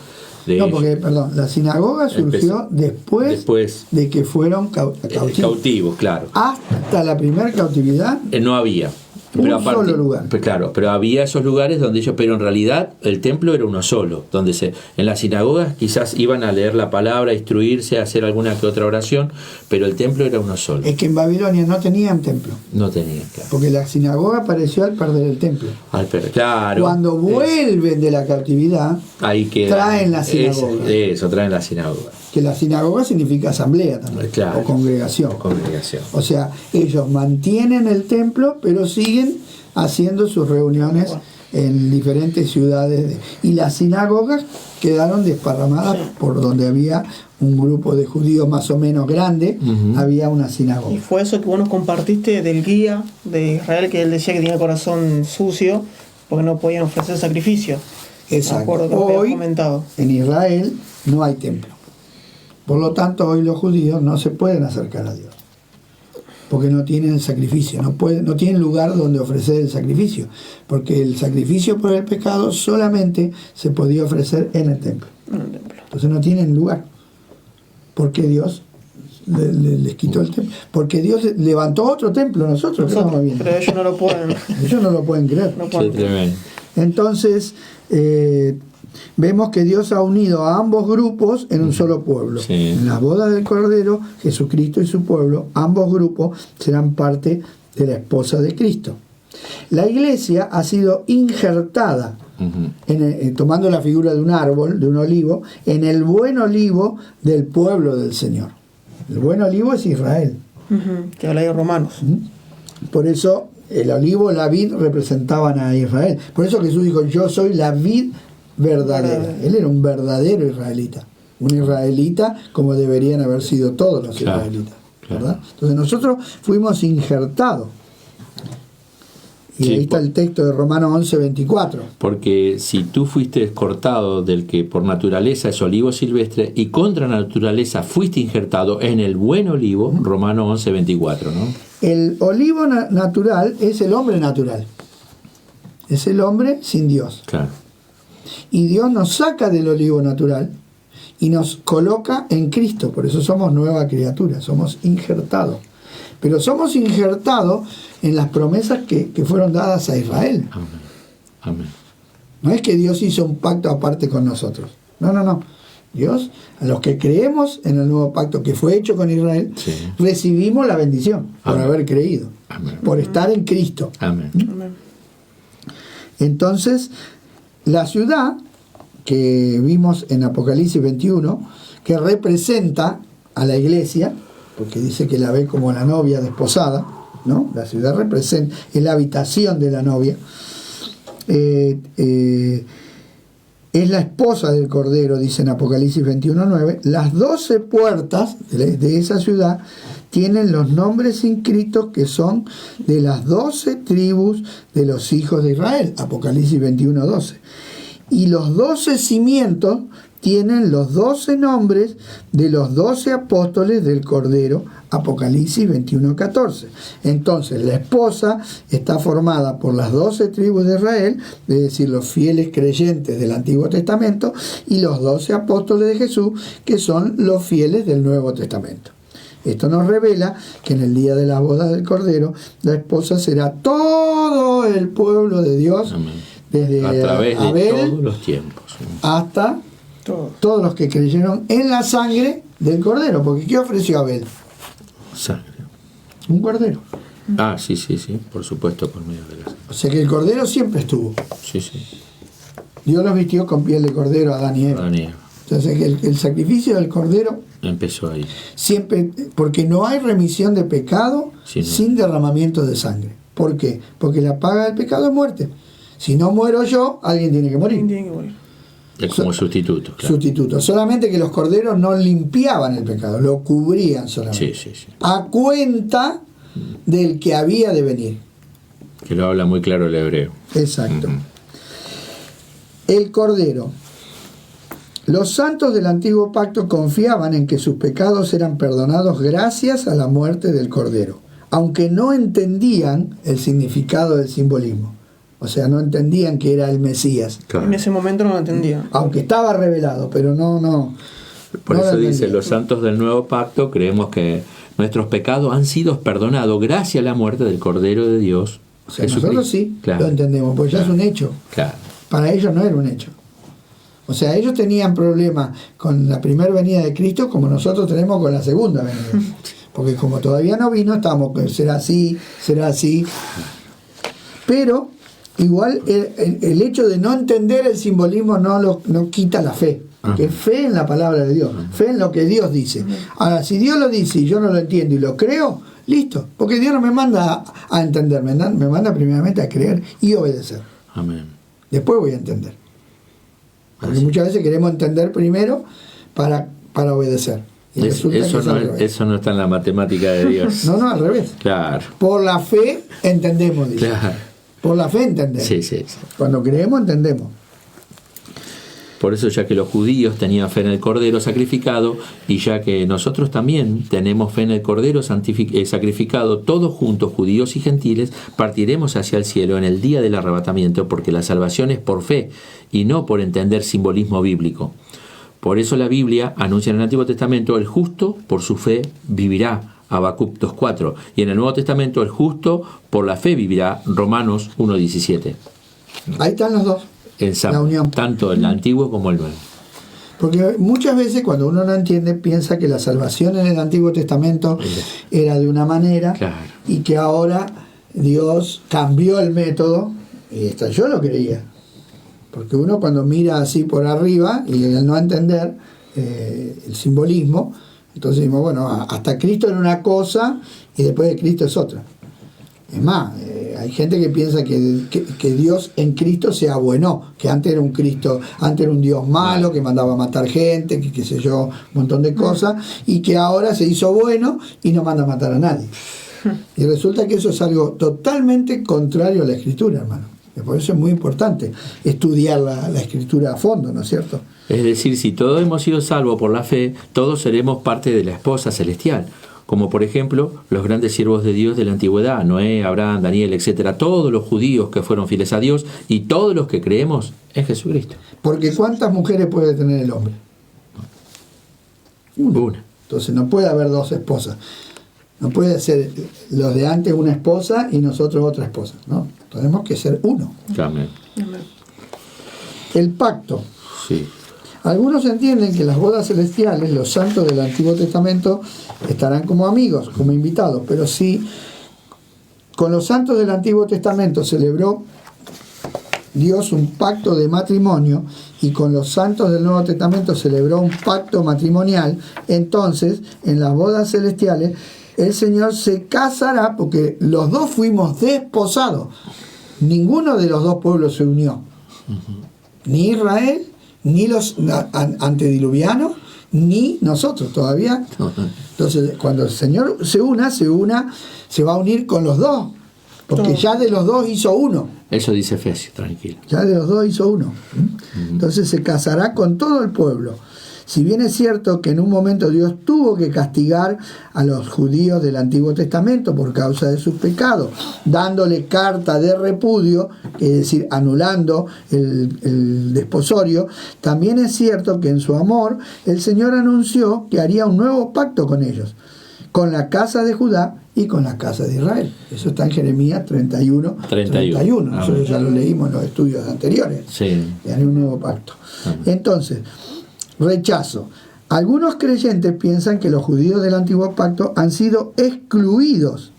Porque, perdón, la sinagoga surgió después de que fueron cautivos,
claro.
Hasta la primera cautividad
no había.
Pero aparte, solo lugar.
Claro, pero había esos lugares donde ellos, pero en realidad el templo era uno solo, donde en las sinagogas quizás iban a leer la palabra, a instruirse, a hacer alguna que otra oración, pero el templo era uno solo.
Es que en Babilonia no tenían templo.
No tenían, claro.
Porque la sinagoga apareció al perder el templo.
Claro.
Cuando vuelven de la cautividad,
ahí queda,
traen la sinagoga.
Eso, traen la sinagoga.
Que la sinagoga significa asamblea también,
claro,
o congregación. O sea, ellos mantienen el templo, pero siguen haciendo sus reuniones en diferentes ciudades. Y las sinagogas quedaron desparramadas por donde había un grupo de judíos más o menos grande, había una sinagoga.
Y fue eso que vos nos compartiste del guía de Israel, que él decía que tenía el corazón sucio, porque no podían ofrecer sacrificio.
Exacto.
Hoy,
en Israel no hay templo. Por lo tanto, hoy los judíos no se pueden acercar a Dios, porque no tienen sacrificio, no tienen lugar donde ofrecer el sacrificio, porque el sacrificio por el pecado solamente se podía ofrecer en el templo. Entonces no tienen lugar, porque Dios les quitó el templo, porque Dios levantó otro templo, nosotros
pero ellos no lo pueden.
Ellos no lo pueden creer. Entonces, vemos que Dios ha unido a ambos grupos en un solo pueblo.
Sí.
En las bodas del Cordero, Jesucristo y su pueblo, ambos grupos serán parte de la esposa de Cristo. La iglesia ha sido injertada, tomando la figura de un árbol, de un olivo, en el buen olivo del pueblo del Señor. El buen olivo es Israel.
Que habla de Romanos.
Por eso el olivo, la vid, representaban a Israel. Por eso Jesús dijo, yo soy la vid verdadera. Él era un verdadero israelita, un israelita como deberían haber sido todos los israelitas, ¿verdad? Entonces nosotros fuimos injertados. Y ahí está el texto de Romanos 11:24.
Porque si tú fuiste cortado del que por naturaleza es olivo silvestre y contra naturaleza fuiste injertado en el buen olivo, Romanos 11:24, ¿no?
El olivo natural es el hombre natural. Es el hombre sin Dios.
Claro.
Y Dios nos saca del olivo natural y nos coloca en Cristo. Por eso somos nueva criatura, somos injertados. Pero somos injertados en las promesas que fueron dadas a Israel.
Amén.
No es que Dios hizo un pacto aparte con nosotros. No. Dios, a los que creemos en el nuevo pacto que fue hecho con Israel, recibimos la bendición por haber creído, por estar en Cristo.
Amén.
Entonces, la ciudad que vimos en Apocalipsis 21, que representa a la iglesia, porque dice que la ve como la novia desposada, ¿no? La ciudad representa, es la habitación de la novia, es la esposa del Cordero, dice en Apocalipsis 21:9. Las 12 puertas de esa ciudad tienen los nombres inscritos que son de las 12 tribus de los hijos de Israel, Apocalipsis 21:12. Y los 12 cimientos tienen los 12 nombres de los 12 apóstoles del Cordero, Apocalipsis 21:14. Entonces, la esposa está formada por las 12 tribus de Israel, es decir, los fieles creyentes del Antiguo Testamento, y los 12 apóstoles de Jesús, que son los fieles del Nuevo Testamento. Esto nos revela que en el día de la boda del Cordero, la esposa será todo el pueblo de Dios,
amén,
desde
a través de
Abel
todos los tiempos,
hasta todos los que creyeron en la sangre del Cordero. Porque ¿qué ofreció Abel?
sangre.
Un cordero.
Ah, sí, por supuesto, por medio de la sangre.
O sea que el cordero siempre estuvo.
Sí.
Dios los vistió con piel de cordero a Adán y Eva.
Adán y Eva.
Entonces el sacrificio del cordero
empezó ahí.
Siempre, porque no hay remisión de pecado sin derramamiento de sangre. ¿Por qué? Porque la paga del pecado es muerte. Si no muero yo, alguien tiene que morir.
Es como sustituto. Claro.
Sustituto. Solamente que los corderos no limpiaban el pecado, lo cubrían solamente.
Sí.
A cuenta del que había de venir.
Que lo habla muy claro el hebreo.
Exacto. El cordero. Los santos del antiguo pacto confiaban en que sus pecados eran perdonados gracias a la muerte del cordero, aunque no entendían el significado del simbolismo. O sea, no entendían que era el Mesías.
Claro. En ese momento no lo entendían.
Aunque estaba revelado, pero no.
Por eso dice, los santos del nuevo pacto creemos que nuestros pecados han sido perdonados gracias a la muerte del Cordero de Dios.
O sea, nosotros sí lo entendemos, porque ya es un hecho.
Claro.
Para ellos no era un hecho. O sea, ellos tenían problemas con la primera venida de Cristo como nosotros tenemos con la segunda venida. Porque como todavía no vino, estamos, será así. Pero igual el hecho de no entender el simbolismo no quita la fe. Que fe en la palabra de Dios, fe en lo que Dios dice. Ahora, si Dios lo dice y yo no lo entiendo y lo creo, listo. Porque Dios no me manda a entender, me manda primeramente a creer y obedecer.
Amén.
Después voy a entender. Porque muchas veces queremos entender primero para obedecer. Y
eso no está en la matemática de Dios.
No, al revés.
Claro.
Por la fe entendemos, dice.
Claro.
Por la fe entendemos.
Sí.
Cuando creemos, entendemos.
Por eso, ya que los judíos tenían fe en el Cordero sacrificado, y ya que nosotros también tenemos fe en el Cordero sacrificado, todos juntos, judíos y gentiles, partiremos hacia el cielo en el día del arrebatamiento, porque la salvación es por fe y no por entender simbolismo bíblico. Por eso la Biblia anuncia en el Antiguo Testamento: el justo por su fe vivirá, Habacuc 2:4, y en el Nuevo Testamento: el justo por la fe vivirá, Romanos 1:17.
Ahí están los dos.
La unión. Tanto el antiguo como el nuevo.
Porque muchas veces cuando uno no entiende, piensa que la salvación en el Antiguo Testamento era de una manera, claro, y que ahora Dios cambió el método. Y esto yo lo creía. Porque uno cuando mira así por arriba y al no entender el simbolismo, entonces decimos, bueno, hasta Cristo era una cosa y después de Cristo es otra. Es más, hay gente que piensa que Dios en Cristo se abuenó, que antes era un Cristo, antes era un Dios malo, que mandaba a matar gente, que qué sé yo, un montón de cosas, y que ahora se hizo bueno y no manda a matar a nadie. Y resulta que eso es algo totalmente contrario a la Escritura, hermano. Y por eso es muy importante estudiar la Escritura a fondo, ¿no es cierto?
Es decir, si todos hemos sido salvos por la fe, todos seremos parte de la esposa celestial. Como por ejemplo los grandes siervos de Dios de la antigüedad, Noé, Abraham, Daniel, etcétera, todos los judíos que fueron fieles a Dios y todos los que creemos en Jesucristo.
Porque ¿cuántas mujeres puede tener el hombre? Una. Entonces no puede haber dos esposas. No puede ser los de antes una esposa y nosotros otra esposa, ¿no? Tenemos que ser uno.
Amén.
El pacto.
Sí.
Algunos entienden que las bodas celestiales, los santos del Antiguo Testamento, estarán como amigos, como invitados, pero si con los santos del Antiguo Testamento celebró Dios un pacto de matrimonio y con los santos del Nuevo Testamento celebró un pacto matrimonial, entonces en las bodas celestiales el Señor se casará porque los dos fuimos desposados. Ninguno de los dos pueblos se unió. Ni Israel, ni los antediluvianos, ni nosotros todavía. Entonces, cuando el Señor se va a unir con los dos, Porque ya de los dos hizo uno.
Eso dice Efesios, tranquilo.
Ya de los dos hizo uno. Entonces se casará con todo el pueblo. Si bien es cierto que en un momento Dios tuvo que castigar a los judíos del Antiguo Testamento por causa de sus pecados, dándole carta de repudio, es decir, anulando el desposorio, también es cierto que en su amor el Señor anunció que haría un nuevo pacto con ellos, con la casa de Judá y con la casa de Israel. Eso está en Jeremías 31. Nosotros ya lo leímos en los estudios anteriores.
Sí.
Y haré un nuevo pacto. Entonces, rechazo. Algunos creyentes piensan que los judíos del Antiguo Pacto han sido excluidos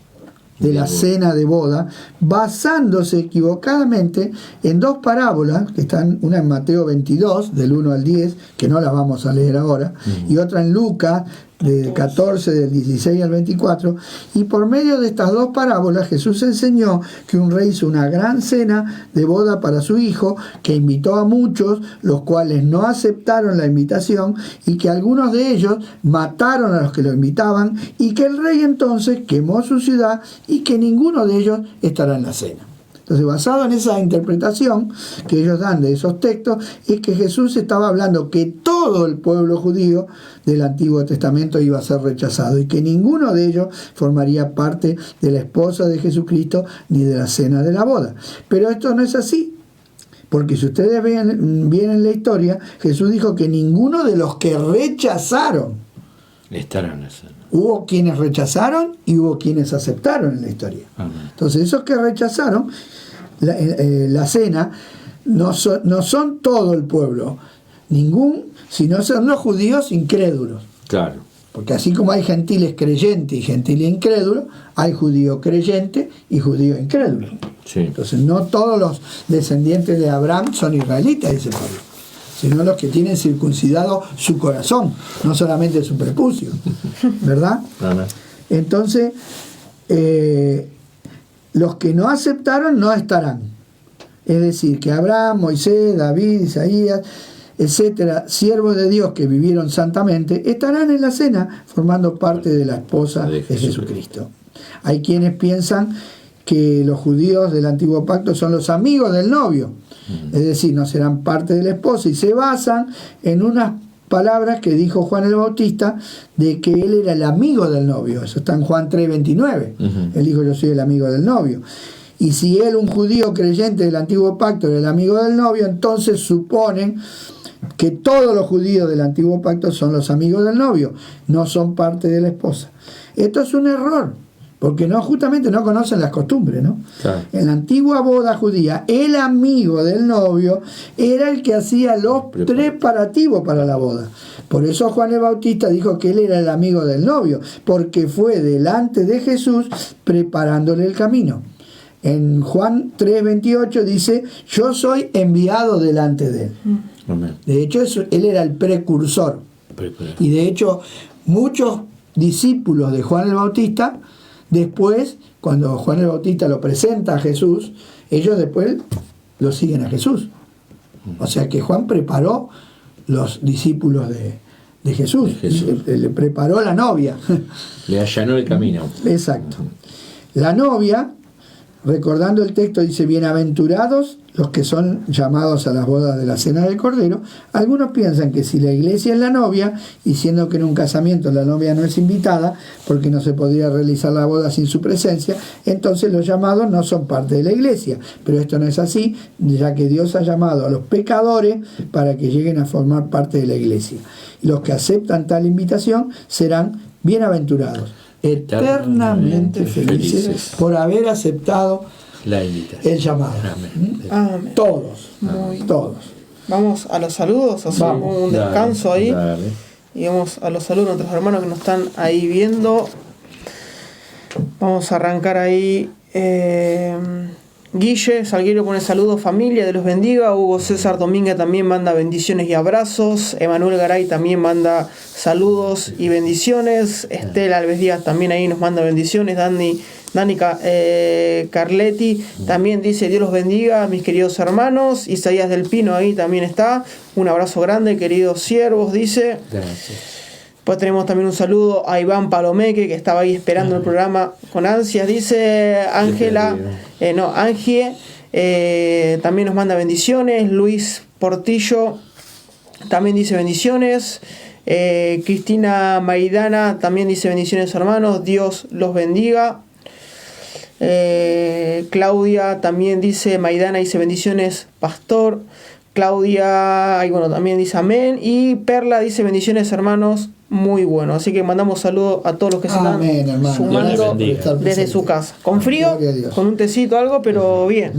de la cena de boda, basándose equivocadamente en dos parábolas, que están una en Mateo 22, del 1 al 10, que no las vamos a leer ahora, y otra en Lucas, del 14, del 16 al 24, y por medio de estas dos parábolas Jesús enseñó que un rey hizo una gran cena de boda para su hijo, que invitó a muchos, los cuales no aceptaron la invitación, y que algunos de ellos mataron a los que lo invitaban, y que el rey entonces quemó su ciudad, y que ninguno de ellos estará en la cena. Entonces, basado en esa interpretación que ellos dan de esos textos, es que Jesús estaba hablando que todo el pueblo judío del Antiguo Testamento iba a ser rechazado y que ninguno de ellos formaría parte de la esposa de Jesucristo ni de la cena de la boda. Pero esto no es así, porque si ustedes ven bien en la historia, Jesús dijo que ninguno de los que rechazaron
estarán en la cena.
Hubo quienes rechazaron y hubo quienes aceptaron en la historia. Entonces, esos que rechazaron la cena no son todo el pueblo, sino son los judíos incrédulos.
Claro.
Porque así como hay gentiles creyentes y gentiles incrédulos, hay judío creyente y judío incrédulo.
Sí.
Entonces, no todos los descendientes de Abraham son israelitas, dice Pablo, sino los que tienen circuncidado su corazón, no solamente su prepucio, ¿verdad? Entonces, los que no aceptaron no estarán. Es decir, que Abraham, Moisés, David, Isaías, etcétera, siervos de Dios que vivieron santamente, estarán en la cena formando parte de la esposa de Jesucristo. Hay quienes piensan que los judíos del Antiguo Pacto son los amigos del novio, es decir, no serán parte de la esposa, y se basan en unas palabras que dijo Juan el Bautista de que él era el amigo del novio. Eso está en Juan 3:29. Él dijo: yo soy el amigo del novio. Y si él, un judío creyente del Antiguo Pacto, era el amigo del novio, entonces suponen que todos los judíos del Antiguo Pacto son los amigos del novio, no son parte de la esposa. Esto es un error, porque justamente no conocen las costumbres, ¿no? Claro. En la antigua boda judía, el amigo del novio era el que hacía los preparativos para la boda. Por eso Juan el Bautista dijo que él era el amigo del novio, porque fue delante de Jesús preparándole el camino. En Juan 3:28 dice: yo soy enviado delante de él. Amén. De hecho, él era el precursor. Y de hecho, muchos discípulos de Juan el Bautista, después, cuando Juan el Bautista lo presenta a Jesús, ellos después lo siguen a Jesús. O sea que Juan preparó los discípulos de Jesús. Le preparó la novia.
Le allanó el camino.
Exacto. La novia, recordando el texto, dice: bienaventurados los que son llamados a las bodas de la cena del Cordero. Algunos piensan que si la iglesia es la novia, y siendo que en un casamiento la novia no es invitada, porque no se podría realizar la boda sin su presencia, entonces los llamados no son parte de la iglesia. Pero esto no es así, ya que Dios ha llamado a los pecadores para que lleguen a formar parte de la iglesia. Y los que aceptan tal invitación serán bienaventurados, eternamente felices por haber aceptado
la invitación,
el llamado.
Amén.
Todos.
Vamos a los saludos, hacemos un descanso ahí. Dale. Y vamos a los saludos de nuestros hermanos que nos están ahí viendo. Vamos a arrancar ahí. Guille Salguero pone saludos, familia, Dios los bendiga. Hugo César Domínguez también manda bendiciones y abrazos. Emanuel Garay también manda saludos y bendiciones. Estela Alves Díaz también ahí nos manda bendiciones. Dani Carletti también dice: Dios los bendiga, mis queridos hermanos. Isaías del Pino ahí también está. Un abrazo grande, queridos siervos, dice.
Gracias.
Pues tenemos también un saludo a Iván Palomeque, que estaba ahí esperando el programa con ansias. Dice Ángela, Angie, también nos manda bendiciones. Luis Portillo también dice bendiciones. Cristina Maidana también dice bendiciones, hermanos, Dios los bendiga. Claudia también dice, Maidana dice bendiciones, pastor. Claudia, también dice amén. Y Perla dice bendiciones, hermanos, muy bueno. Así que mandamos saludos a todos los que se están sumando desde su casa. Con frío, con un tecito, algo, pero bien.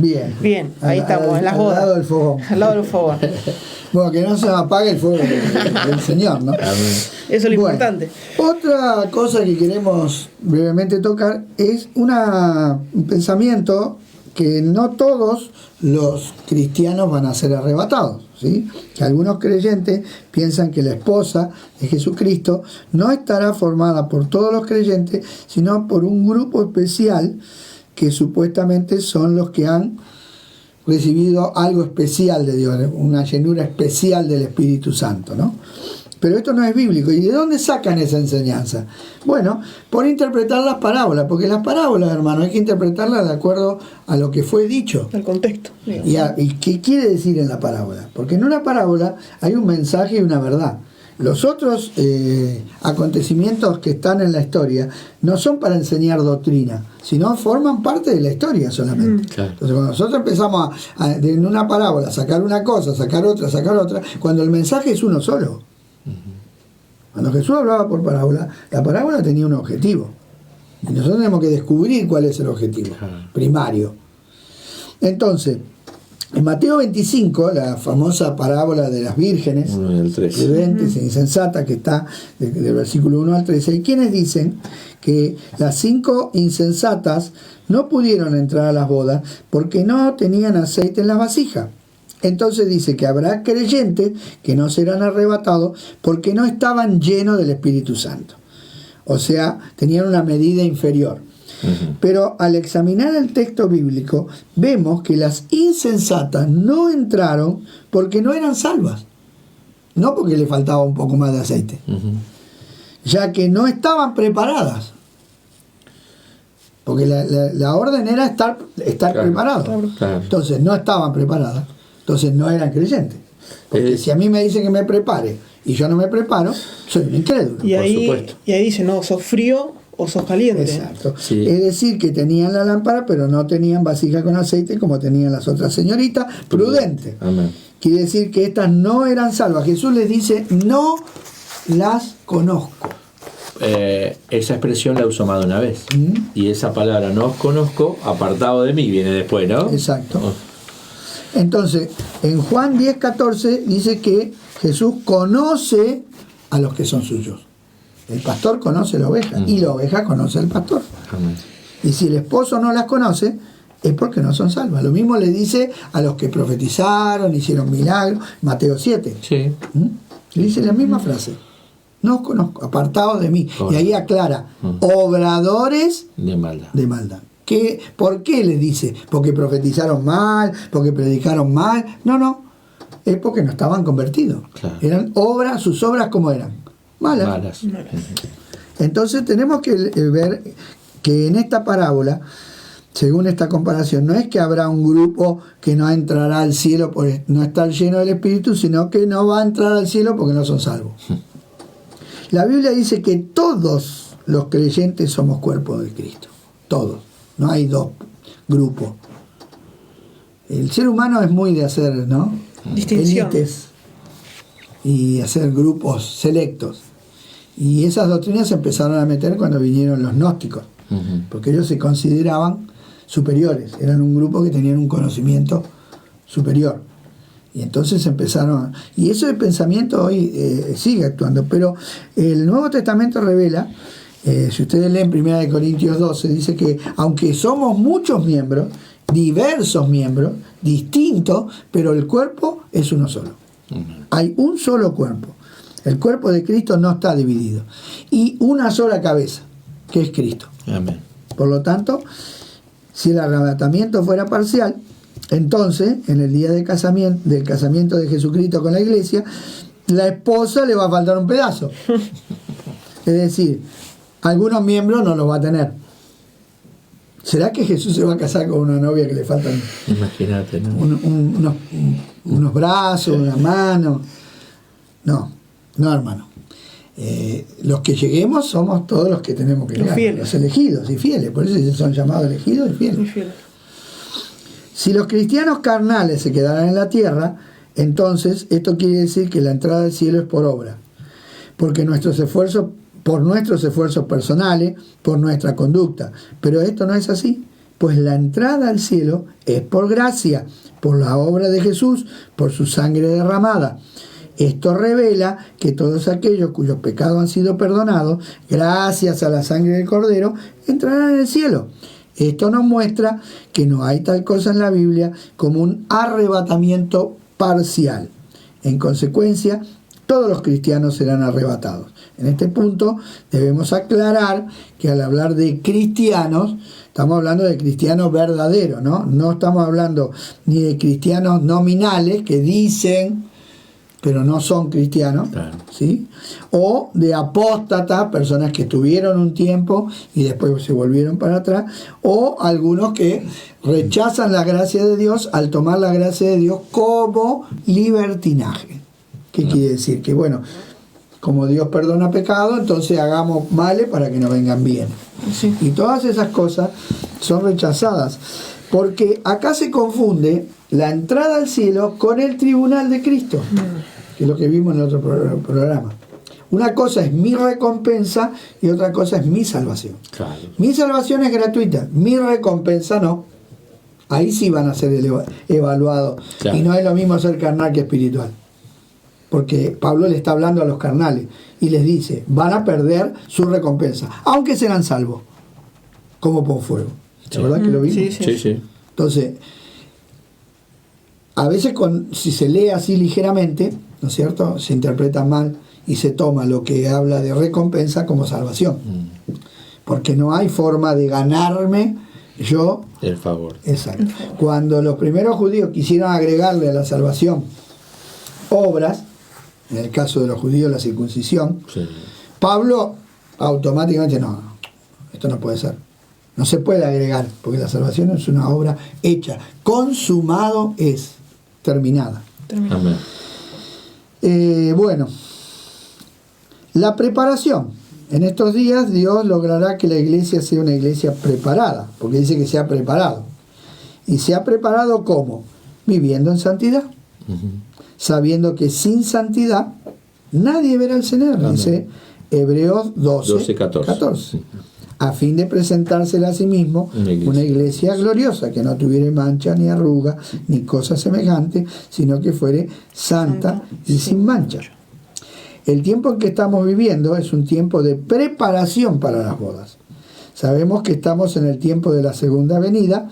Ahí estamos, en las bodas.
Al lado del fogón.
Al lado del fogón.
Bueno, que no se apague el fuego del Señor, ¿no?
Eso es lo importante.
Otra cosa que queremos brevemente tocar es un pensamiento que no todos los cristianos van a ser arrebatados, ¿sí? Que algunos creyentes piensan que la esposa de Jesucristo no estará formada por todos los creyentes, sino por un grupo especial que supuestamente son los que han recibido algo especial de Dios, una llenura especial del Espíritu Santo, ¿no? Pero esto no es bíblico. ¿Y de dónde sacan esa enseñanza? Bueno, por interpretar las parábolas, porque las parábolas, hermano, hay que interpretarlas de acuerdo a lo que fue dicho.
Al contexto.
¿Y qué quiere decir en la parábola? Porque en una parábola hay un mensaje y una verdad. Los otros acontecimientos que están en la historia no son para enseñar doctrina, sino forman parte de la historia solamente. Claro. Entonces, cuando nosotros empezamos en una parábola sacar una cosa, sacar otra, cuando el mensaje es uno solo. Cuando Jesús hablaba por parábola, la parábola tenía un objetivo. Y nosotros tenemos que descubrir cuál es el objetivo primario. Entonces, en Mateo 25, la famosa parábola de las vírgenes, prudentes e insensatas, que está del versículo 1 al 13, hay quienes dicen que las 5 insensatas no pudieron entrar a las bodas porque no tenían aceite en las vasijas. Entonces dice que habrá creyentes que no serán arrebatados porque no estaban llenos del Espíritu Santo. O sea, tenían una medida inferior. Pero al examinar el texto bíblico, vemos que las insensatas no entraron porque no eran salvas. No porque le faltaba un poco más de aceite. Ya que no estaban preparadas. Porque la orden era estar preparados. Claro. Entonces no estaban preparadas. Entonces no eran creyentes. Porque si a mí me dicen que me prepare y yo no me preparo, soy un incrédulo.
Y ahí dice, no, sos frío o sos caliente.
Exacto. Sí. Es decir, que tenían la lámpara, pero no tenían vasija con aceite como tenían las otras señoritas prudentes. Amén. Quiere decir que estas no eran salvas. Jesús les dice, no las conozco.
Esa expresión la usó más de una vez. Y esa palabra, no os conozco, apartado de mí, viene después, ¿no?
Exacto. Entonces, en Juan 10:14 dice que Jesús conoce a los que son suyos. El pastor conoce la oveja y la oveja conoce al pastor. Y si el esposo no las conoce, es porque no son salvas. Lo mismo le dice a los que profetizaron, hicieron milagros, Mateo 7. Sí. Le dice la misma frase. No os conozco, apartados de mí. Correcto. Y ahí aclara, obradores de maldad. ¿Por qué les dice? ¿Porque profetizaron mal? ¿Porque predicaron mal? No. Es porque no estaban convertidos. Claro. Eran obras, sus obras, ¿cómo eran? Malas. Entonces tenemos que ver que en esta parábola, según esta comparación, no es que habrá un grupo que no entrará al cielo por no estar lleno del Espíritu, sino que no va a entrar al cielo porque no son salvos. La Biblia dice que todos los creyentes somos cuerpo de Cristo. Todos. No hay dos grupos. El ser humano es muy de hacer, ¿no?
Distinción.
Élites y hacer grupos selectos. Y esas doctrinas se empezaron a meter cuando vinieron los gnósticos, porque ellos se consideraban superiores, eran un grupo que tenían un conocimiento superior. Y entonces empezaron, y ese pensamiento hoy sigue actuando, pero el Nuevo Testamento revela, si ustedes leen 1 Corintios 12, dice que aunque somos muchos miembros, diversos miembros, distintos, pero el cuerpo es uno solo. Hay un solo cuerpo. El cuerpo de Cristo no está dividido. Y una sola cabeza, que es Cristo. Amén. Por lo tanto, si el arrebatamiento fuera parcial, entonces, en el día del casamiento de Jesucristo con la iglesia, la esposa le va a faltar un pedazo. Es decir, algunos miembros no los va a tener. ¿Será que Jesús se va a casar con una novia que le faltan?
Imagínate, ¿no?
Unos brazos, una mano. No, hermano. Los que lleguemos somos todos los que tenemos que llegar, los elegidos y fieles. Por eso son llamados elegidos y fieles. Si los cristianos carnales se quedaran en la tierra, entonces esto quiere decir que la entrada al cielo es por obra, porque por nuestros esfuerzos personales, por nuestra conducta. Pero esto no es así, pues la entrada al cielo es por gracia, por la obra de Jesús, por su sangre derramada. Esto revela que todos aquellos cuyos pecados han sido perdonados, gracias a la sangre del Cordero, entrarán en el cielo. Esto nos muestra que no hay tal cosa en la Biblia como un arrebatamiento parcial. En consecuencia, todos los cristianos serán arrebatados. En este punto debemos aclarar que al hablar de cristianos, estamos hablando de cristianos verdaderos, ¿no? No estamos hablando ni de cristianos nominales que dicen, pero no son cristianos, claro, ¿sí? O de apóstatas, personas que estuvieron un tiempo y después se volvieron para atrás, o algunos que rechazan la gracia de Dios al tomar la gracia de Dios como libertinaje. ¿Qué quiere decir? Que bueno, como Dios perdona pecado, entonces hagamos males para que nos vengan bien. Sí. Y todas esas cosas son rechazadas, porque acá se confunde la entrada al cielo con el tribunal de Cristo, que es lo que vimos en el otro programa. Una cosa es mi recompensa y otra cosa es mi salvación. Claro. Mi salvación es gratuita, mi recompensa no. Ahí sí van a ser evaluados. Claro. Y no es lo mismo ser carnal que espiritual. Porque Pablo le está hablando a los carnales y les dice, van a perder su recompensa, aunque serán salvos, como por fuego. ¿Es verdad que lo vimos?
Sí.
Entonces, a veces si se lee así ligeramente, ¿no es cierto?, se interpreta mal y se toma lo que habla de recompensa como salvación. Porque no hay forma de ganarme yo
el favor.
Exacto. Cuando los primeros judíos quisieron agregarle a la salvación obras, en el caso de los judíos la circuncisión, sí, Pablo automáticamente no, esto no puede ser. No se puede agregar, porque la salvación es una obra hecha, consumado es, terminada.
Amén.
Bueno, la preparación. En estos días Dios logrará que la iglesia sea una iglesia preparada, porque dice que se ha preparado. ¿Y se ha preparado cómo? Viviendo en santidad. Sabiendo que sin santidad nadie verá al Señor. Amén. Dice Hebreos 12:14. A fin de presentársela a sí mismo una iglesia gloriosa, que no tuviera mancha ni arruga ni cosa semejante, sino que fuere santa y sin mancha. El tiempo en que estamos viviendo es un tiempo de preparación para las bodas. Sabemos que estamos en el tiempo de la segunda venida,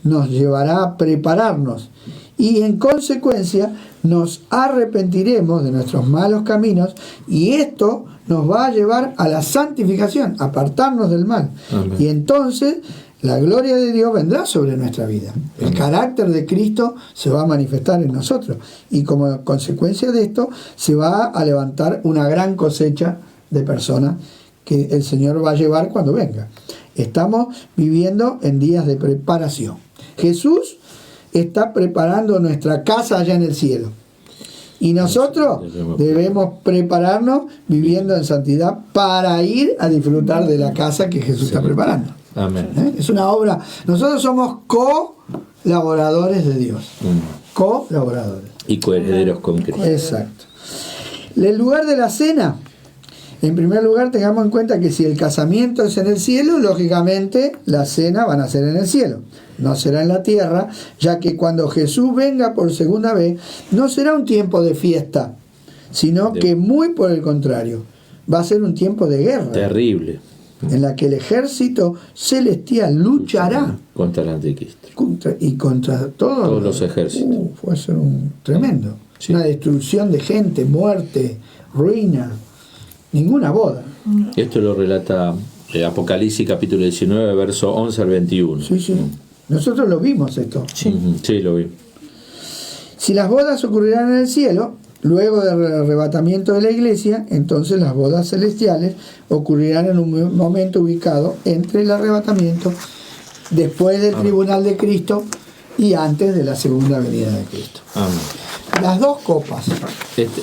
nos llevará a prepararnos y en consecuencia nos arrepentiremos de nuestros malos caminos y esto nos va a llevar a la santificación, a apartarnos del mal. Amén. Y entonces la gloria de Dios vendrá sobre nuestra vida. El carácter de Cristo se va a manifestar en nosotros y como consecuencia de esto se va a levantar una gran cosecha de personas que el Señor va a llevar cuando venga. Estamos viviendo en días de preparación. Jesús está preparando nuestra casa allá en el cielo. Y nosotros debemos prepararnos viviendo en santidad para ir a disfrutar de la casa que Jesús está preparando.
Amén.
Es una obra. Nosotros somos colaboradores de Dios. Colaboradores.
Y coherederos con Cristo.
Exacto. El lugar de la cena. En primer lugar, tengamos en cuenta que si el casamiento es en el cielo, lógicamente la cena van a ser en el cielo. No será en la tierra, ya que cuando Jesús venga por segunda vez, no será un tiempo de fiesta, sino que muy por el contrario, va a ser un tiempo de guerra.
Terrible.
En la que el ejército celestial luchará
contra el anticristo.
Contra todos los ejércitos. Puede ser un tremendo. Sí. Una destrucción de gente, muerte, ruina. Ninguna boda.
Esto lo relata Apocalipsis capítulo 19, verso 11 al 21.
Sí. Nosotros lo vimos esto.
Sí, lo vi.
Si las bodas ocurrirán en el cielo, Luego del arrebatamiento de la iglesia, entonces las bodas celestiales ocurrirán en un momento ubicado entre el arrebatamiento, después del tribunal de Cristo y antes de la segunda venida de Cristo.
Amén.
Las dos copas.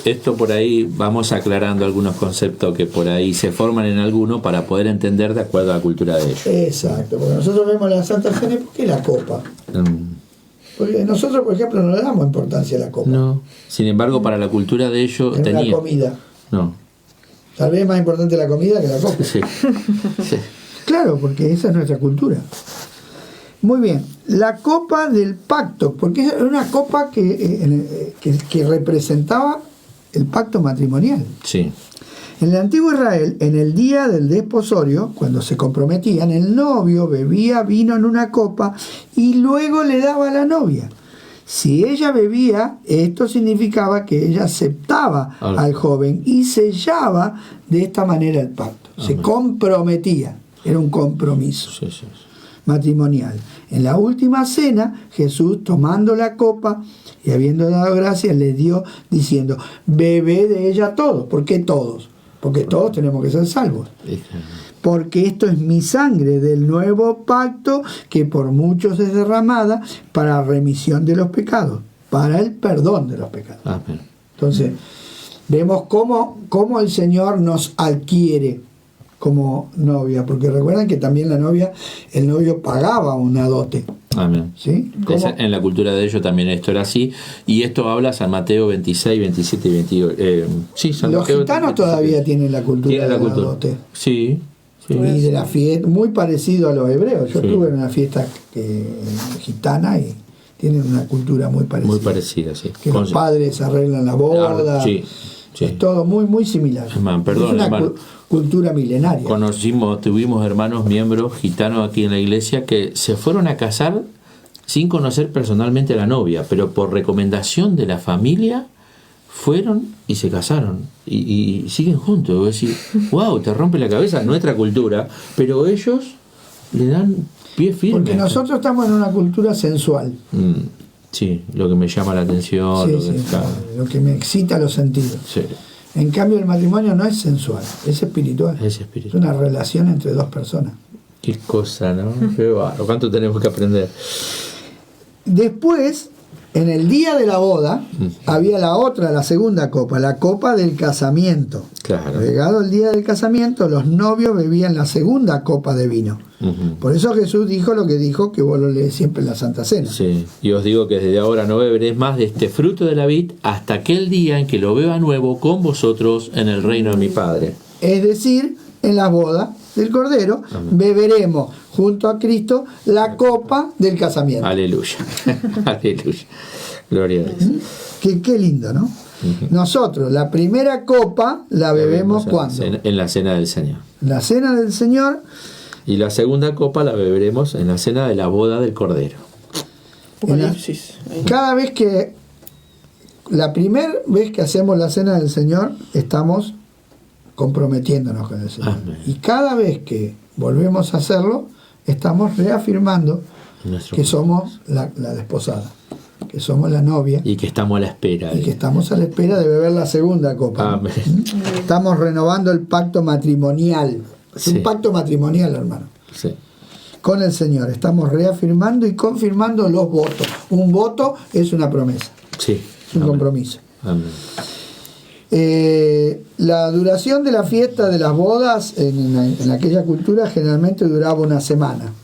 Esto por ahí vamos aclarando algunos conceptos que por ahí se forman en alguno para poder entender de acuerdo a la cultura de ellos.
Exacto, porque nosotros vemos la Santa Cena, ¿por qué la copa? Porque nosotros, por ejemplo, no le damos importancia a la copa.
No. Sin embargo, para la cultura de ellos
tenía la comida.
No.
Tal vez es más importante la comida que la copa.
Sí. Sí.
Claro, porque esa es nuestra cultura. Muy bien, la copa del pacto, porque era una copa que representaba el pacto matrimonial.
Sí.
En el antiguo Israel, en el día del desposorio, cuando se comprometían, el novio bebía vino en una copa y luego le daba a la novia. Si ella bebía, esto significaba que ella aceptaba al joven y sellaba de esta manera el pacto. Amén. Se comprometía, era un compromiso matrimonial. En la última cena, Jesús, tomando la copa y habiendo dado gracias, le dio diciendo: bebé de ella todos. ¿Por qué todos? Porque todos tenemos que ser salvos. Porque esto es mi sangre del nuevo pacto, que por muchos es derramada para remisión de los pecados, para el perdón de los pecados. Amén. Entonces, vemos cómo el Señor nos adquiere como novia, porque recuerdan que también el novio pagaba una dote.
Amén.
¿Sí?
En la cultura de ellos también esto era así, y esto habla San Mateo 26, 27 y 28. San
Los
Mateo
gitanos
27.
Todavía tienen la cultura de la dote.
Sí.
Y de la fiesta, muy parecido a los hebreos. Yo estuve en una fiesta gitana y tienen una cultura muy parecida.
Muy parecida, sí.
Que los padres arreglan la boda.
Sí.
Es todo muy similar.
Perdón,
es una
hermano.
Cultura milenaria.
Tuvimos hermanos miembros gitanos aquí en la iglesia que se fueron a casar sin conocer personalmente a la novia, pero por recomendación de la familia fueron y se casaron y siguen juntos. Vos decís, wow, te rompe la cabeza nuestra cultura, pero ellos le dan pie firme.
Porque nosotros estamos en una cultura sensual.
Sí, lo que me llama la atención.
Lo que me excita los sentidos.
Sí.
En cambio, el matrimonio no es sensual, es espiritual. Es una relación entre dos personas.
Qué cosa, ¿no? Qué bárbaro. ¿Cuánto tenemos que aprender?
Después, en el día de la boda, había la segunda copa, la copa del casamiento.
Claro.
Llegado el día del casamiento, los novios bebían la segunda copa de vino. Por eso Jesús dijo lo que dijo, que vos lo lees siempre en la Santa Cena.
Sí, y os digo que desde ahora no beberéis más de este fruto de la vid hasta aquel día en que lo beba nuevo con vosotros en el reino de mi Padre.
Es decir, en la boda del Cordero, beberemos junto a Cristo la copa del casamiento.
Aleluya. Aleluya. Gloria a Dios.
Qué lindo, ¿no? Nosotros la primera copa la bebemos ¿cuándo?
En la cena del Señor.
La cena del Señor.
Y la segunda copa la beberemos en la cena de la boda del Cordero.
Cada vez que la primera vez que hacemos la cena del Señor, estamos comprometiéndonos con el Señor.
Amén.
Y cada vez que volvemos a hacerlo, estamos reafirmando que somos la desposada, que somos la novia.
Y que estamos a la espera.
Y que estamos a la espera de beber la segunda copa.
Amén.
Estamos renovando el pacto matrimonial. Es un pacto matrimonial, hermano.
Sí.
Con el Señor. Estamos reafirmando y confirmando los votos. Un voto es una promesa.
Sí.
Es un compromiso.
Amén.
La duración de la fiesta de las bodas en aquella cultura generalmente duraba una semana.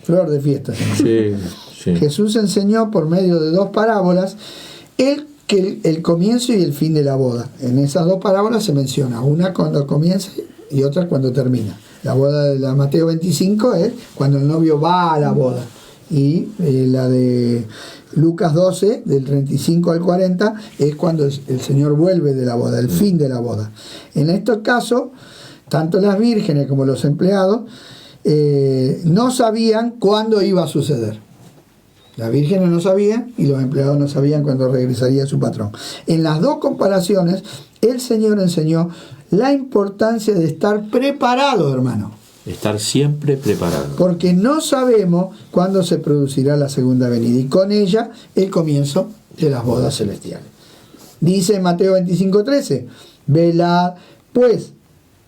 Flor de fiesta.
Sí.
Jesús enseñó por medio de dos parábolas el comienzo y el fin de la boda. En esas dos parábolas se menciona una cuando comienza y otra cuando termina. La boda de la Mateo 25 es cuando el novio va a la boda, y la de Lucas 12 del 35 al 40 es cuando el Señor vuelve de la boda, el fin de la boda. En estos casos, tanto las vírgenes como los empleados no sabían cuándo iba a suceder. Las vírgenes no sabían y los empleados no sabían cuándo regresaría su patrón. En las dos comparaciones, el Señor enseñó la importancia de estar preparado, hermano.
Estar siempre preparado.
Porque no sabemos cuándo se producirá la segunda venida y con ella el comienzo de las bodas celestiales. Dice en Mateo 25:13, velad pues,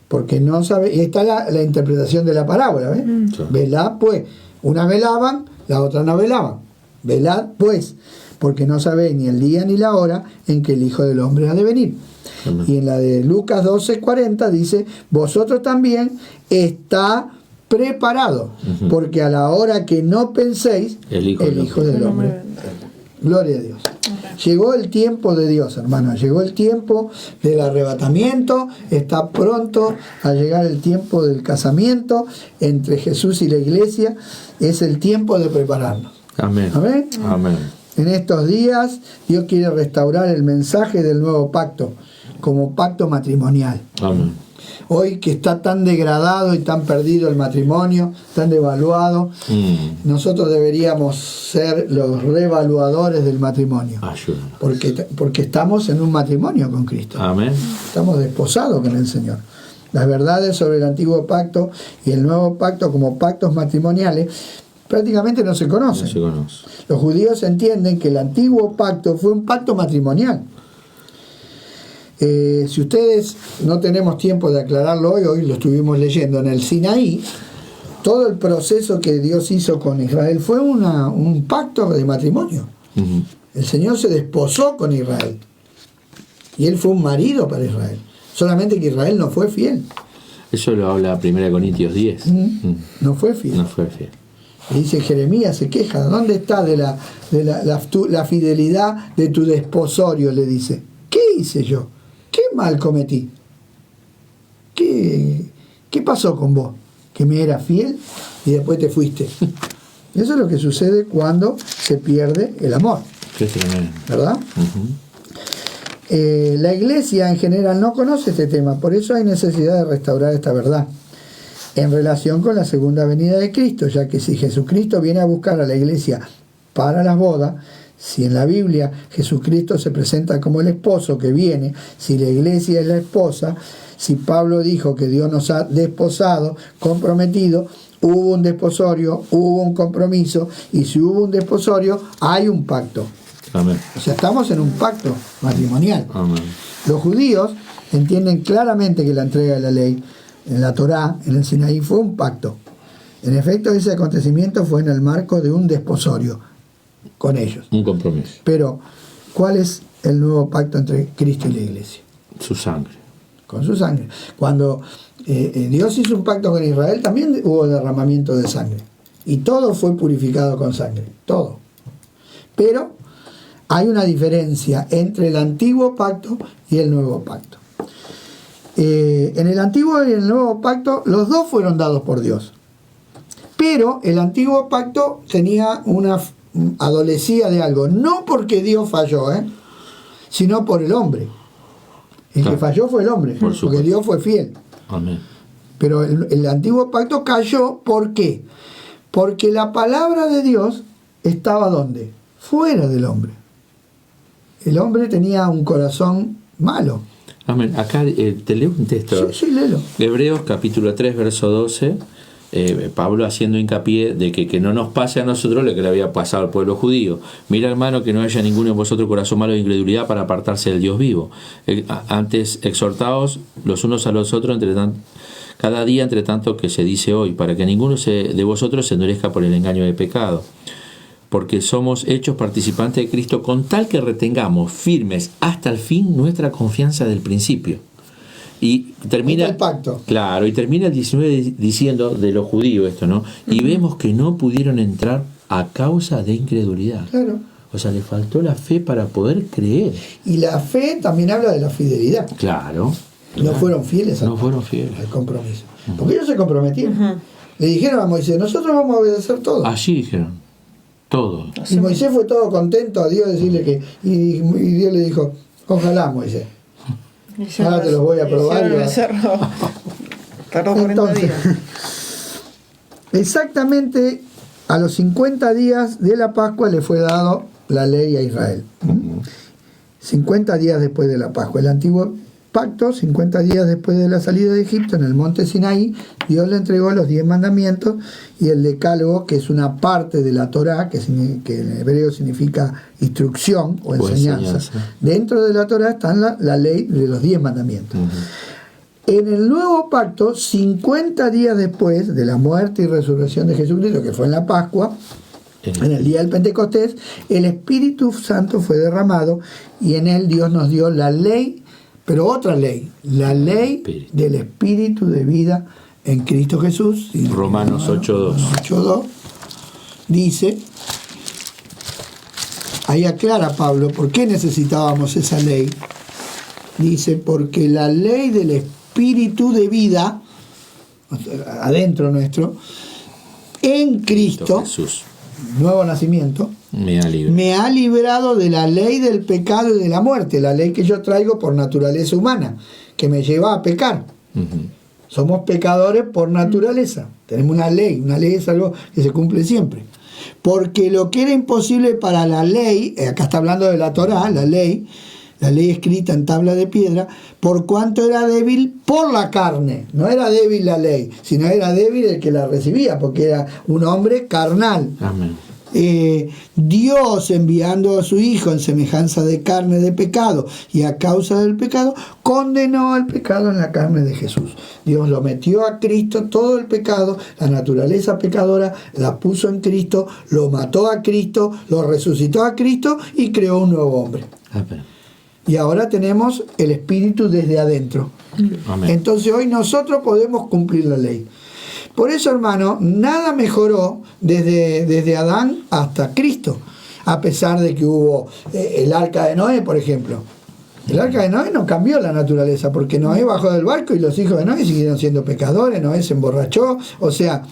porque no sabe, y está la interpretación de la parábola, ¿ves?
Sí.
Velad pues, unas velaban, las otras no velaban. Velad pues, porque no sabéis ni el día ni la hora en que el Hijo del Hombre ha de venir.
Amén.
Y en la de Lucas 12:40 dice, vosotros también está preparado, porque a la hora que no penséis, el Hijo del Hombre. Gloria a Dios. Llegó el tiempo de Dios, hermano. Llegó el tiempo del arrebatamiento. Está pronto a llegar el tiempo del casamiento entre Jesús y la iglesia. Es el tiempo de prepararnos.
Amén.
Amén.
Amén.
En estos días Dios quiere restaurar el mensaje del nuevo pacto como pacto matrimonial.
Amén.
Hoy que está tan degradado y tan perdido el matrimonio, tan devaluado, nosotros deberíamos ser los revaluadores del matrimonio.
Ayúdanos.
Porque estamos en un matrimonio con Cristo.
Amén.
Estamos desposados con el Señor. Las verdades sobre el antiguo pacto y el nuevo pacto como pactos matrimoniales prácticamente no se conocen.
No se conoce.
Los judíos entienden que el antiguo pacto fue un pacto matrimonial. Si ustedes no tenemos tiempo de aclararlo hoy lo estuvimos leyendo en el Sinaí, todo el proceso que Dios hizo con Israel fue un pacto de matrimonio. El Señor se desposó con Israel y Él fue un marido para Israel, solamente que Israel no fue fiel.
Eso lo habla 1 Corintios 10.
No fue fiel.
No fue fiel.
Y dice Jeremías, se queja, ¿dónde está la fidelidad de tu desposorio? Le dice, ¿qué hice yo? ¿Qué mal cometí? ¿Qué pasó con vos? Que me era fiel y después te fuiste. Eso es lo que sucede cuando se pierde el amor.
Qué tremendo.
¿Verdad? La iglesia en general no conoce este tema, por eso hay necesidad de restaurar esta verdad en relación con la segunda venida de Cristo, ya que si Jesucristo viene a buscar a la iglesia para las bodas, si en la Biblia Jesucristo se presenta como el esposo que viene, si la iglesia es la esposa, si Pablo dijo que Dios nos ha desposado, comprometido, hubo un desposorio, hubo un compromiso, y si hubo un desposorio, hay un pacto.
Amén.
O sea, estamos en un pacto matrimonial.
Amén.
Los judíos entienden claramente que la entrega de la ley en la Torá, en el Sinaí, fue un pacto. En efecto, ese acontecimiento fue en el marco de un desposorio con ellos.
Un compromiso.
Pero, ¿cuál es el nuevo pacto entre Cristo y la iglesia?
Su sangre.
Con su sangre. Cuando Dios hizo un pacto con Israel, también hubo derramamiento de sangre. Y todo fue purificado con sangre. Todo. Pero hay una diferencia entre el antiguo pacto y el nuevo pacto. En el antiguo y el nuevo pacto, los dos fueron dados por Dios. Pero el antiguo pacto tenía adolecía de algo, no porque Dios falló, sino por el hombre. El que falló fue el hombre, porque Dios fue fiel.
Amén.
Pero el antiguo pacto cayó, ¿por qué? Porque la palabra de Dios estaba ¿dónde? Fuera del hombre. El hombre tenía un corazón malo.
Amén. Acá te leo un texto.
Sí, léelo.
Hebreos capítulo 3, verso 12. Pablo haciendo hincapié de que no nos pase a nosotros lo que le había pasado al pueblo judío. Mira, hermano, que no haya ninguno en vosotros corazón malo de incredulidad para apartarse del Dios vivo. Antes exhortaos los unos a los otros cada día entre tanto que se dice hoy, para que ninguno de vosotros se endurezca por el engaño de pecado. Porque somos hechos participantes de Cristo con tal que retengamos firmes hasta el fin nuestra confianza del principio. Y termina
el pacto.
Claro, y termina el 19 diciendo de los judíos esto, ¿no? Y vemos que no pudieron entrar a causa de incredulidad.
Claro.
O sea, le faltó la fe para poder creer.
Y la fe también habla de la fidelidad.
Claro.
No fueron fieles
no fueron fieles
al compromiso. Porque ellos se comprometieron. Le dijeron a Moisés, nosotros vamos a obedecer todo.
Allí dijeron, todo.
Y Moisés fue todo contento a Dios decirle que, y Dios le dijo, ojalá Moisés. Ahora te los voy a probar. Entonces, exactamente a los 50 días de la Pascua le fue dado la ley a Israel. 50 días después de la Pascua. El antiguo pacto, 50 días después de la salida de Egipto, en el monte Sinaí, Dios le entregó los 10 mandamientos y el decálogo, que es una parte de la Torá, que en hebreo significa instrucción o enseñanza. Dentro de la Torá está la ley de los 10 mandamientos. En el nuevo pacto, 50 días después de la muerte y resurrección de Jesucristo, que fue en la Pascua, en el día del Pentecostés, el Espíritu Santo fue derramado y en él Dios nos dio la ley, pero otra ley, la ley del Espíritu de vida en Cristo Jesús.
Romanos 8:2
dice, ahí aclara Pablo por qué necesitábamos esa ley. Dice, porque la ley del Espíritu de vida adentro nuestro en Cristo Jesús, nuevo nacimiento, me ha librado de la ley del pecado y de la muerte, la ley que yo traigo por naturaleza humana, que me lleva a pecar. Somos pecadores por naturaleza, tenemos una ley es algo que se cumple siempre. Porque lo que era imposible para la ley, acá está hablando de la Torá, la ley escrita en tabla de piedra, por cuanto era débil por la carne. No era débil la ley, sino era débil el que la recibía, porque era un hombre carnal.
Amén.
Dios, enviando a su Hijo en semejanza de carne de pecado y a causa del pecado, condenó al pecado en la carne de Jesús. Dios lo metió a Cristo, todo el pecado, la naturaleza pecadora, la puso en Cristo, lo mató a Cristo, lo resucitó a Cristo y creó un nuevo hombre.
Amén.
Y ahora tenemos el Espíritu desde adentro.
Amén.
Entonces hoy nosotros podemos cumplir la ley. Por eso, hermano, nada mejoró desde Adán hasta Cristo, a pesar de que hubo el arca de Noé, por ejemplo. El arca de Noé no cambió la naturaleza, porque Noé bajó del barco y los hijos de Noé siguieron siendo pecadores, Noé se emborrachó, o sea,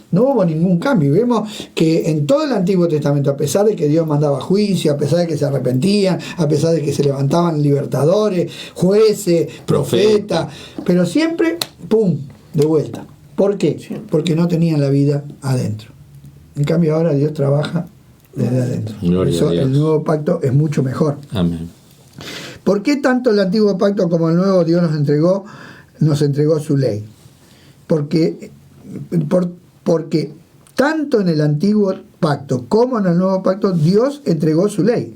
no hubo ningún cambio. Vemos que en todo el Antiguo Testamento, a pesar de que Dios mandaba juicio, a pesar de que se arrepentían, a pesar de que se levantaban libertadores, jueces, profetas, pero siempre, ¡pum!, de vuelta. ¿Por qué? Porque no tenían la vida adentro. En cambio ahora Dios trabaja desde adentro. Por eso el nuevo pacto es mucho mejor.
Amén.
¿Por qué tanto el antiguo pacto como el nuevo Dios nos entregó su ley? Porque tanto en el antiguo pacto como en el nuevo pacto Dios entregó su ley.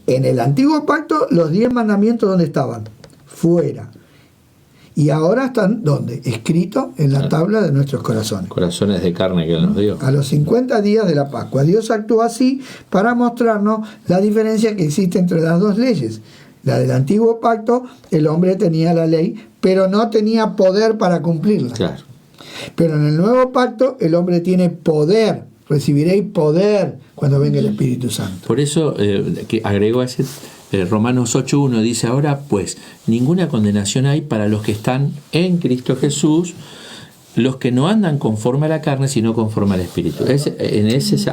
En el antiguo pacto los 10 mandamientos, ¿dónde estaban? Fuera. Y ahora están, ¿dónde? Escritos en la tabla de nuestros corazones.
Corazones de carne que Él nos dio.
A los 50 días de la Pascua. Dios actuó así para mostrarnos la diferencia que existe entre las dos leyes. La del antiguo pacto, el hombre tenía la ley, pero no tenía poder para cumplirla.
Claro.
Pero en el nuevo pacto, el hombre tiene poder. Recibiréis poder cuando venga el Espíritu Santo.
Por eso, que agregó a ese... Romanos 8:1 dice, ahora pues ninguna condenación hay para los que están en Cristo Jesús, los que no andan conforme a la carne, sino conforme al Espíritu.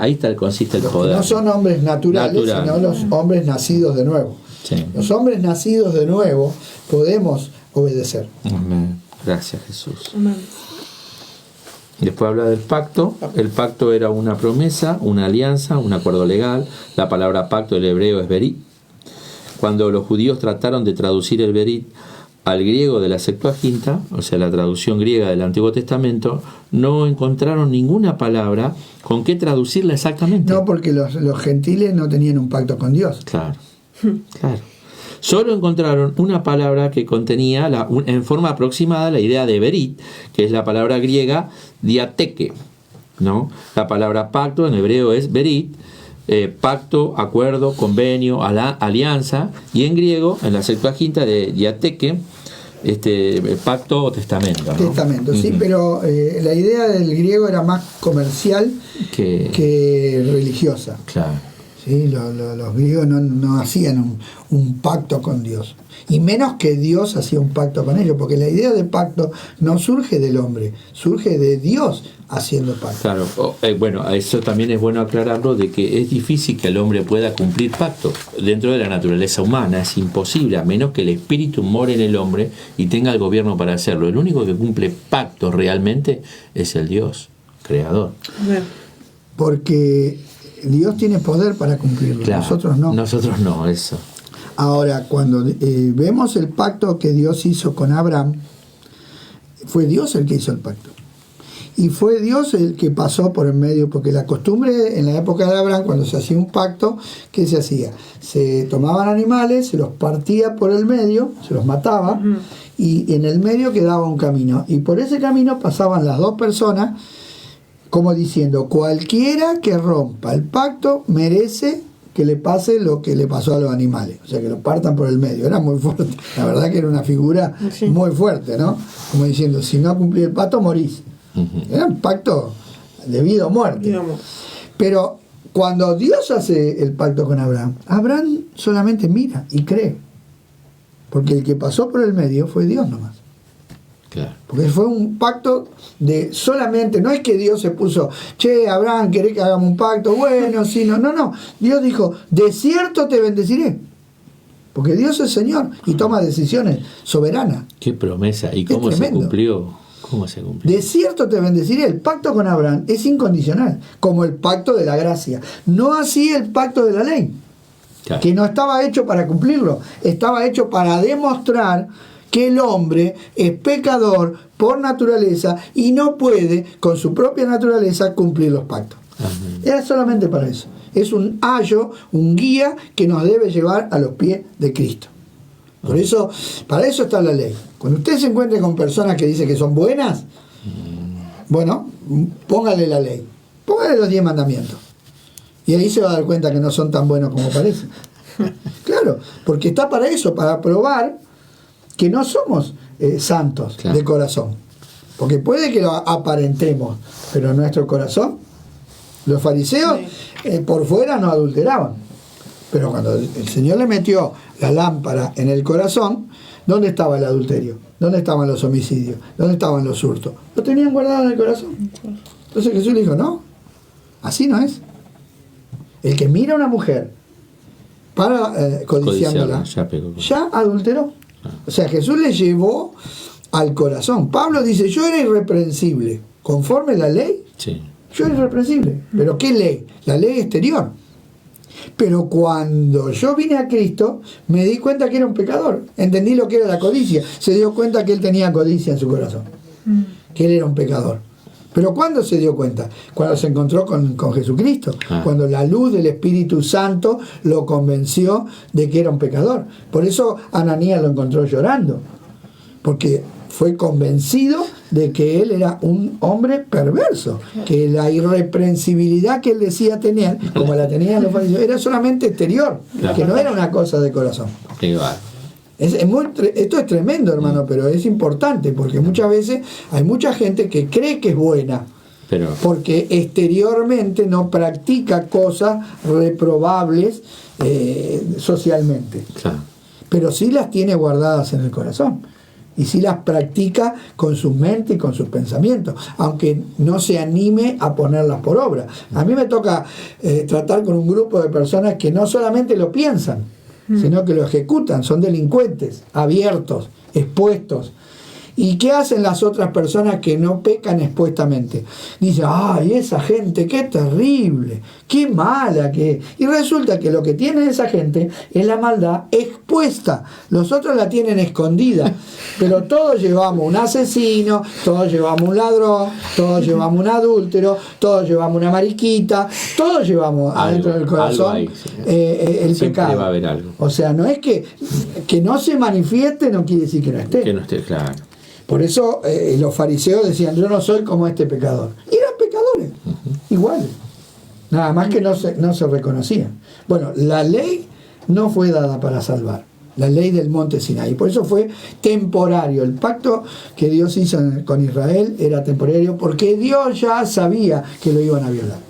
Ahí consiste el poder.
No son hombres naturales, sino los hombres nacidos de nuevo.
Sí.
Los hombres nacidos de nuevo podemos obedecer.
Amén. Gracias, Jesús.
Amén.
Después habla del pacto. El pacto era una promesa, una alianza, un acuerdo legal. La palabra pacto del hebreo es berit. Cuando los judíos trataron de traducir el berit al griego de la Septuaginta, o sea, la traducción griega del Antiguo Testamento, no encontraron ninguna palabra con qué traducirla exactamente.
No, porque los gentiles no tenían un pacto con Dios.
Claro, claro. Solo encontraron una palabra que contenía en forma aproximada la idea de berit, que es la palabra griega diateke, ¿no? La palabra pacto en hebreo es berit, pacto, acuerdo, convenio, alianza, y en griego, en la Septuaginta de diateke, pacto o testamento, ¿no?
Testamento, sí, pero la idea del griego era más comercial que religiosa.
Claro.
¿Sí? Los griegos no hacían un pacto con Dios, y menos que Dios hacía un pacto con ellos, porque la idea de pacto no surge del hombre, surge de Dios haciendo pacto.
Claro, bueno, eso también es bueno aclararlo, de que es difícil que el hombre pueda cumplir pacto dentro de la naturaleza humana, es imposible, a menos que el espíritu more en el hombre y tenga el gobierno para hacerlo. El único que cumple pacto realmente es el Dios creador.
Porque Dios tiene poder para cumplirlo,
claro,
nosotros no.
Nosotros no, eso.
Ahora, cuando vemos el pacto que Dios hizo con Abraham, fue Dios el que hizo el pacto. Y fue Dios el que pasó por el medio, porque la costumbre en la época de Abraham, cuando se hacía un pacto, ¿qué se hacía? Se tomaban animales, se los partía por el medio, se los mataba, y en el medio quedaba un camino. Y por ese camino pasaban las dos personas, como diciendo, cualquiera que rompa el pacto merece que le pase lo que le pasó a los animales, o sea, que lo partan por el medio. Era muy fuerte, la verdad que era una figura muy fuerte, ¿no? Como diciendo, si no cumplís el pacto, morís. Era un pacto de vida o muerte. Pero cuando Dios hace el pacto con Abraham, Abraham solamente mira y cree, porque el que pasó por el medio fue Dios nomás.
Claro.
Porque fue un pacto de solamente, no es que Dios se puso, che, Abraham, ¿querés que hagamos un pacto? Bueno, sí, no. Dios dijo, de cierto te bendeciré. Porque Dios es Señor y toma decisiones soberanas.
Qué promesa. ¿Y cómo se cumplió? ¿Cómo se cumplió?
De cierto te bendeciré. El pacto con Abraham es incondicional, como el pacto de la gracia. No así el pacto de la ley, claro, que no estaba hecho para cumplirlo, estaba hecho para demostrar que el hombre es pecador por naturaleza y no puede con su propia naturaleza cumplir los pactos. Amén. Era solamente para eso. Es un ayo, un guía que nos debe llevar a los pies de Cristo. Por eso, para eso está la ley. Cuando usted se encuentre con personas que dicen que son buenas, bueno, póngale la ley, póngale los 10 mandamientos. Y ahí se va a dar cuenta que no son tan buenos como parecen. Claro, porque está para eso, para probar que no somos santos, claro, de corazón. Porque puede que lo aparentemos, pero en nuestro corazón, los fariseos por fuera no adulteraban. Pero cuando el Señor le metió la lámpara en el corazón, ¿dónde estaba el adulterio? ¿Dónde estaban los homicidios? ¿Dónde estaban los hurtos? Lo tenían guardado en el corazón. Entonces Jesús le dijo, no, así no es. El que mira a una mujer para codiciándola, ya adulteró. O sea, Jesús le llevó al corazón. Pablo dice, yo era irreprensible. Conforme la ley, sí, yo era irreprensible. ¿Pero qué ley? La ley exterior. Pero cuando yo vine a Cristo, me di cuenta que era un pecador. Entendí lo que era la codicia. Se dio cuenta que él tenía codicia en su corazón. Que él era un pecador. Pero ¿cuándo se dio cuenta? Cuando se encontró con Jesucristo. Cuando la luz del Espíritu Santo lo convenció de que era un pecador. Por eso Ananías lo encontró llorando. Porque fue convencido de que él era un hombre perverso, que la irreprensibilidad que él decía tener, como la tenían los fariseos, era solamente exterior, que no era una cosa de corazón. Esto es tremendo, hermano, pero es importante, porque muchas veces hay mucha gente que cree que es buena, porque exteriormente no practica cosas reprobables socialmente, pero sí las tiene guardadas en el corazón. Y si las practica con su mente y con sus pensamientos, aunque no se anime a ponerlas por obra. A mí me toca tratar con un grupo de personas que no solamente lo piensan, sino que lo ejecutan, son delincuentes, abiertos, expuestos. ¿Y qué hacen las otras personas que no pecan expuestamente? Dicen, ¡ay, esa gente, qué terrible, qué mala que es! Y resulta que lo que tiene esa gente es la maldad expuesta. Los otros la tienen escondida. Pero todos llevamos un asesino, todos llevamos un ladrón, todos llevamos un adúltero, todos llevamos una mariquita, todos llevamos adentro del corazón el pecado. Va a haber algo. O sea, no es que no se manifieste, no quiere decir que no esté.
Que no esté, claro.
Por eso los fariseos decían, yo no soy como este pecador. Y eran pecadores, iguales. Nada más que no se reconocían. Bueno, la ley no fue dada para salvar. La ley del monte Sinaí. Por eso fue temporario. El pacto que Dios hizo con Israel era temporario porque Dios ya sabía que lo iban a violar.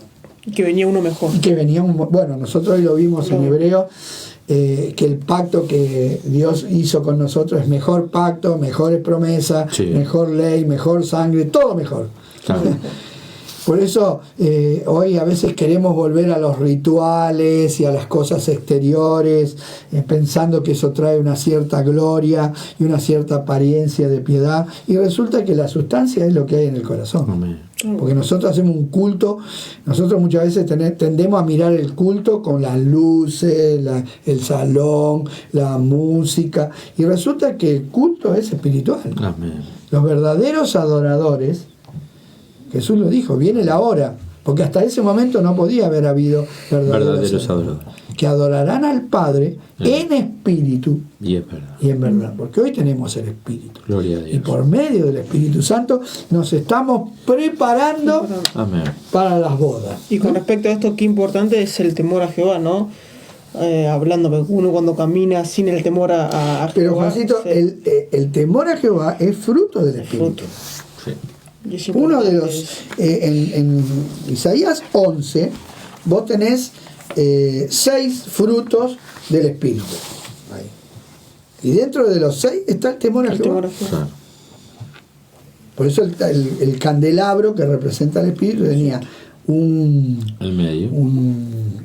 Y que venía uno mejor.
Y que venía bueno, nosotros hoy lo vimos en Hebreo, que el pacto que Dios hizo con nosotros es mejor pacto, mejores promesas, mejor ley, mejor sangre, todo mejor. Claro. Por eso hoy a veces queremos volver a los rituales y a las cosas exteriores, pensando que eso trae una cierta gloria y una cierta apariencia de piedad, y resulta que la sustancia es lo que hay en el corazón. Amén. Porque nosotros hacemos un culto, nosotros muchas veces tendemos a mirar el culto con las luces, el salón, la música, y resulta que el culto es espiritual.
Amén.
Los verdaderos adoradores, Jesús lo dijo, viene la hora, porque hasta ese momento no podía haber habido verdaderos adoradores, que adorarán al Padre en espíritu y en verdad, porque hoy tenemos el Espíritu.
Gloria a Dios.
Y por medio del Espíritu Santo nos estamos preparando para las bodas.
Y con respecto a esto, qué importante es el temor a Jehová, ¿no? Hablando, porque uno cuando camina sin el temor a Jehová...
Pero Juancito, el temor a Jehová es fruto del Espíritu. Sí. Uno de los... en Isaías 11, vos tenés 6 frutos del Espíritu. Ahí. Y dentro de los 6 está el temor a Jehová. Por eso el candelabro que representa el Espíritu tenía un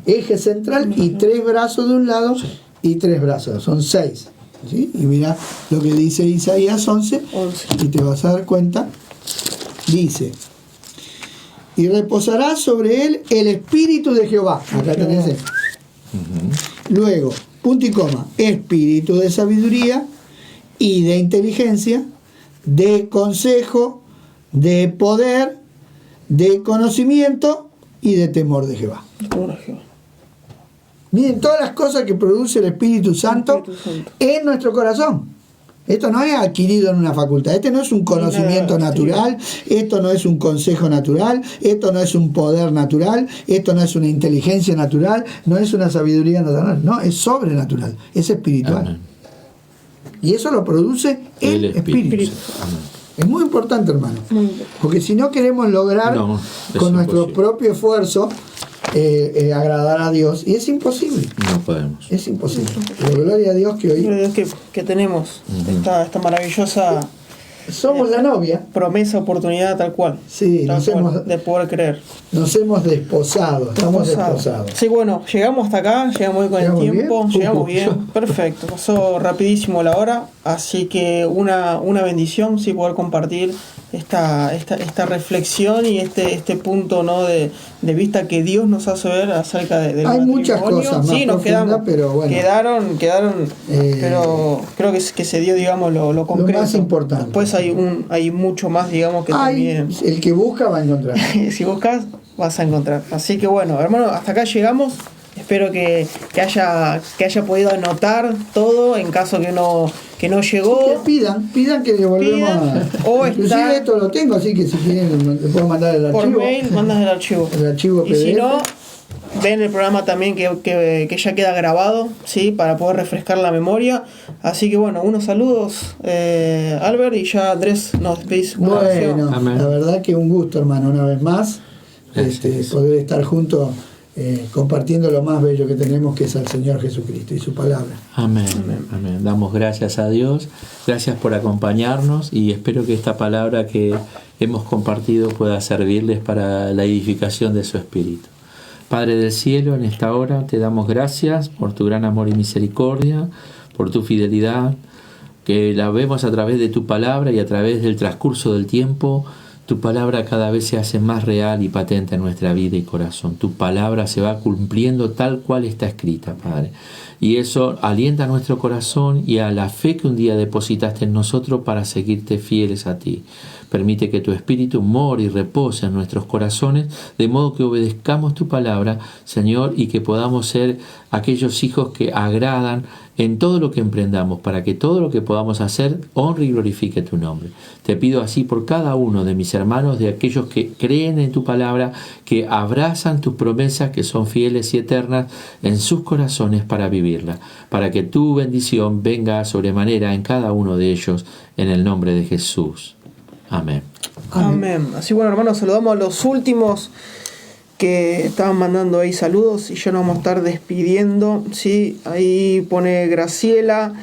eje central y 3 brazos de un lado y 3 brazos, son 6. ¿Sí? Y mira lo que dice Isaías 11 y te vas a dar cuenta. Dice: y reposará sobre él el Espíritu de Jehová. Acá tenés eso. Luego, punto y coma, espíritu de sabiduría y de inteligencia, de consejo, de poder, de conocimiento y de temor de Jehová. Miren todas las cosas que produce el Espíritu Santo en nuestro corazón. Esto no es adquirido en una facultad, este no es un conocimiento natural, esto no es un consejo natural, esto no es un poder natural, esto no es una inteligencia natural, no es una sabiduría natural, no, es sobrenatural, es espiritual. Amén. Y eso lo produce el Espíritu. Es muy importante, hermano, porque si no queremos lograr con nuestro propio esfuerzo agradar a Dios, y es imposible.
No podemos.
Es imposible. Pero gloria a Dios que hoy...
Gloria a Dios que tenemos esta maravillosa...
Somos la novia.
Promesa, oportunidad, tal cual.
Sí,
de poder creer.
Nos hemos desposado, estamos desposados.
Sí, bueno, llegamos hasta acá, llegamos hoy con el tiempo, llegamos bien, perfecto. Pasó rapidísimo la hora, así que una bendición, sí, poder compartir esta reflexión y este punto, ¿no? de vista que Dios nos hace ver acerca del
Hay
matrimonio.
Muchas cosas más
nos quedamos,
pero bueno,
quedaron pero creo que se dio, digamos, lo concreto.
Lo más importante.
Después hay mucho más, digamos, que también...
El que busca va a encontrar.
Si buscas, vas a encontrar. Así que bueno, hermano, hasta acá llegamos. Espero que haya podido anotar todo en caso que no llegó.
Que pidan que devolvemos
o
inclusive esto lo tengo, así que si quieren le puedo mandar el archivo.
Por mail mandas el archivo.
El archivo PDF.
Y si no, ven el programa también que ya queda grabado, ¿sí? Para poder refrescar la memoria. Así que bueno, unos saludos, Albert, y ya Andrés nos despedís.
Bueno, la verdad que un gusto, hermano, una vez más poder estar juntos compartiendo lo más bello que tenemos, que es al Señor Jesucristo y su palabra.
Amén. Damos gracias a Dios, gracias por acompañarnos, y espero que esta palabra que hemos compartido pueda servirles para la edificación de su espíritu. Padre del cielo, en esta hora te damos gracias por tu gran amor y misericordia, por tu fidelidad, que la vemos a través de tu palabra y a través del transcurso del tiempo. Tu palabra cada vez se hace más real y patente en nuestra vida y corazón. Tu palabra se va cumpliendo tal cual está escrita, Padre. Y eso alienta a nuestro corazón y a la fe que un día depositaste en nosotros para seguirte fieles a ti. Permite que tu Espíritu more y repose en nuestros corazones, de modo que obedezcamos tu palabra, Señor, y que podamos ser aquellos hijos que agradan en todo lo que emprendamos, para que todo lo que podamos hacer honre y glorifique tu nombre. Te pido así por cada uno de mis hermanos, de aquellos que creen en tu palabra, que abrazan tus promesas, que son fieles y eternas en sus corazones para vivirla, para que tu bendición venga sobremanera en cada uno de ellos, en el nombre de Jesús. Amén.
Amén. Así, bueno, hermanos, saludamos a los últimos que estaban mandando ahí saludos, y ya nos vamos a estar despidiendo, ¿sí? Ahí pone Graciela,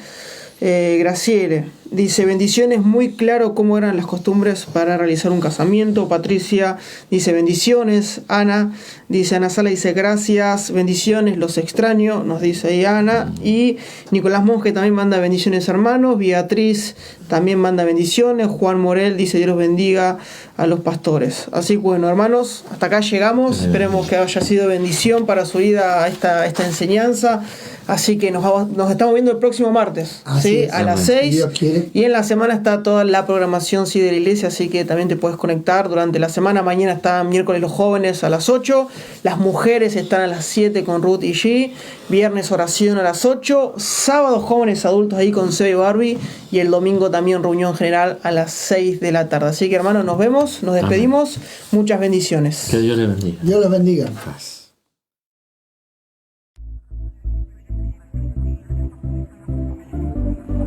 Graciele, dice, bendiciones, muy claro cómo eran las costumbres para realizar un casamiento. Patricia dice, bendiciones. Ana dice, Ana Sala dice, gracias, bendiciones, los extraño, nos dice ahí Ana. Y Nicolás Monge también manda bendiciones, hermanos. Beatriz también manda bendiciones. Juan Morel dice, Dios los bendiga a los pastores. Así que bueno, hermanos, hasta acá llegamos. Esperemos que haya sido bendición para su vida esta enseñanza. Así que nos estamos viendo el próximo martes, ¿sí? A las 6. Y en la semana está toda la programación, ¿sí?, de la iglesia, así que también te puedes conectar durante la semana. Mañana está miércoles los jóvenes a las 8. Las mujeres están a las 7 con Ruth y G. Viernes oración a las 8. Sábado jóvenes adultos ahí con Sebe y Barbie. Y el domingo también reunión general a las 6 de la tarde. Así que hermanos, nos vemos, nos despedimos. Amén. Muchas bendiciones.
Que Dios les bendiga.
Dios los bendiga.
Paz.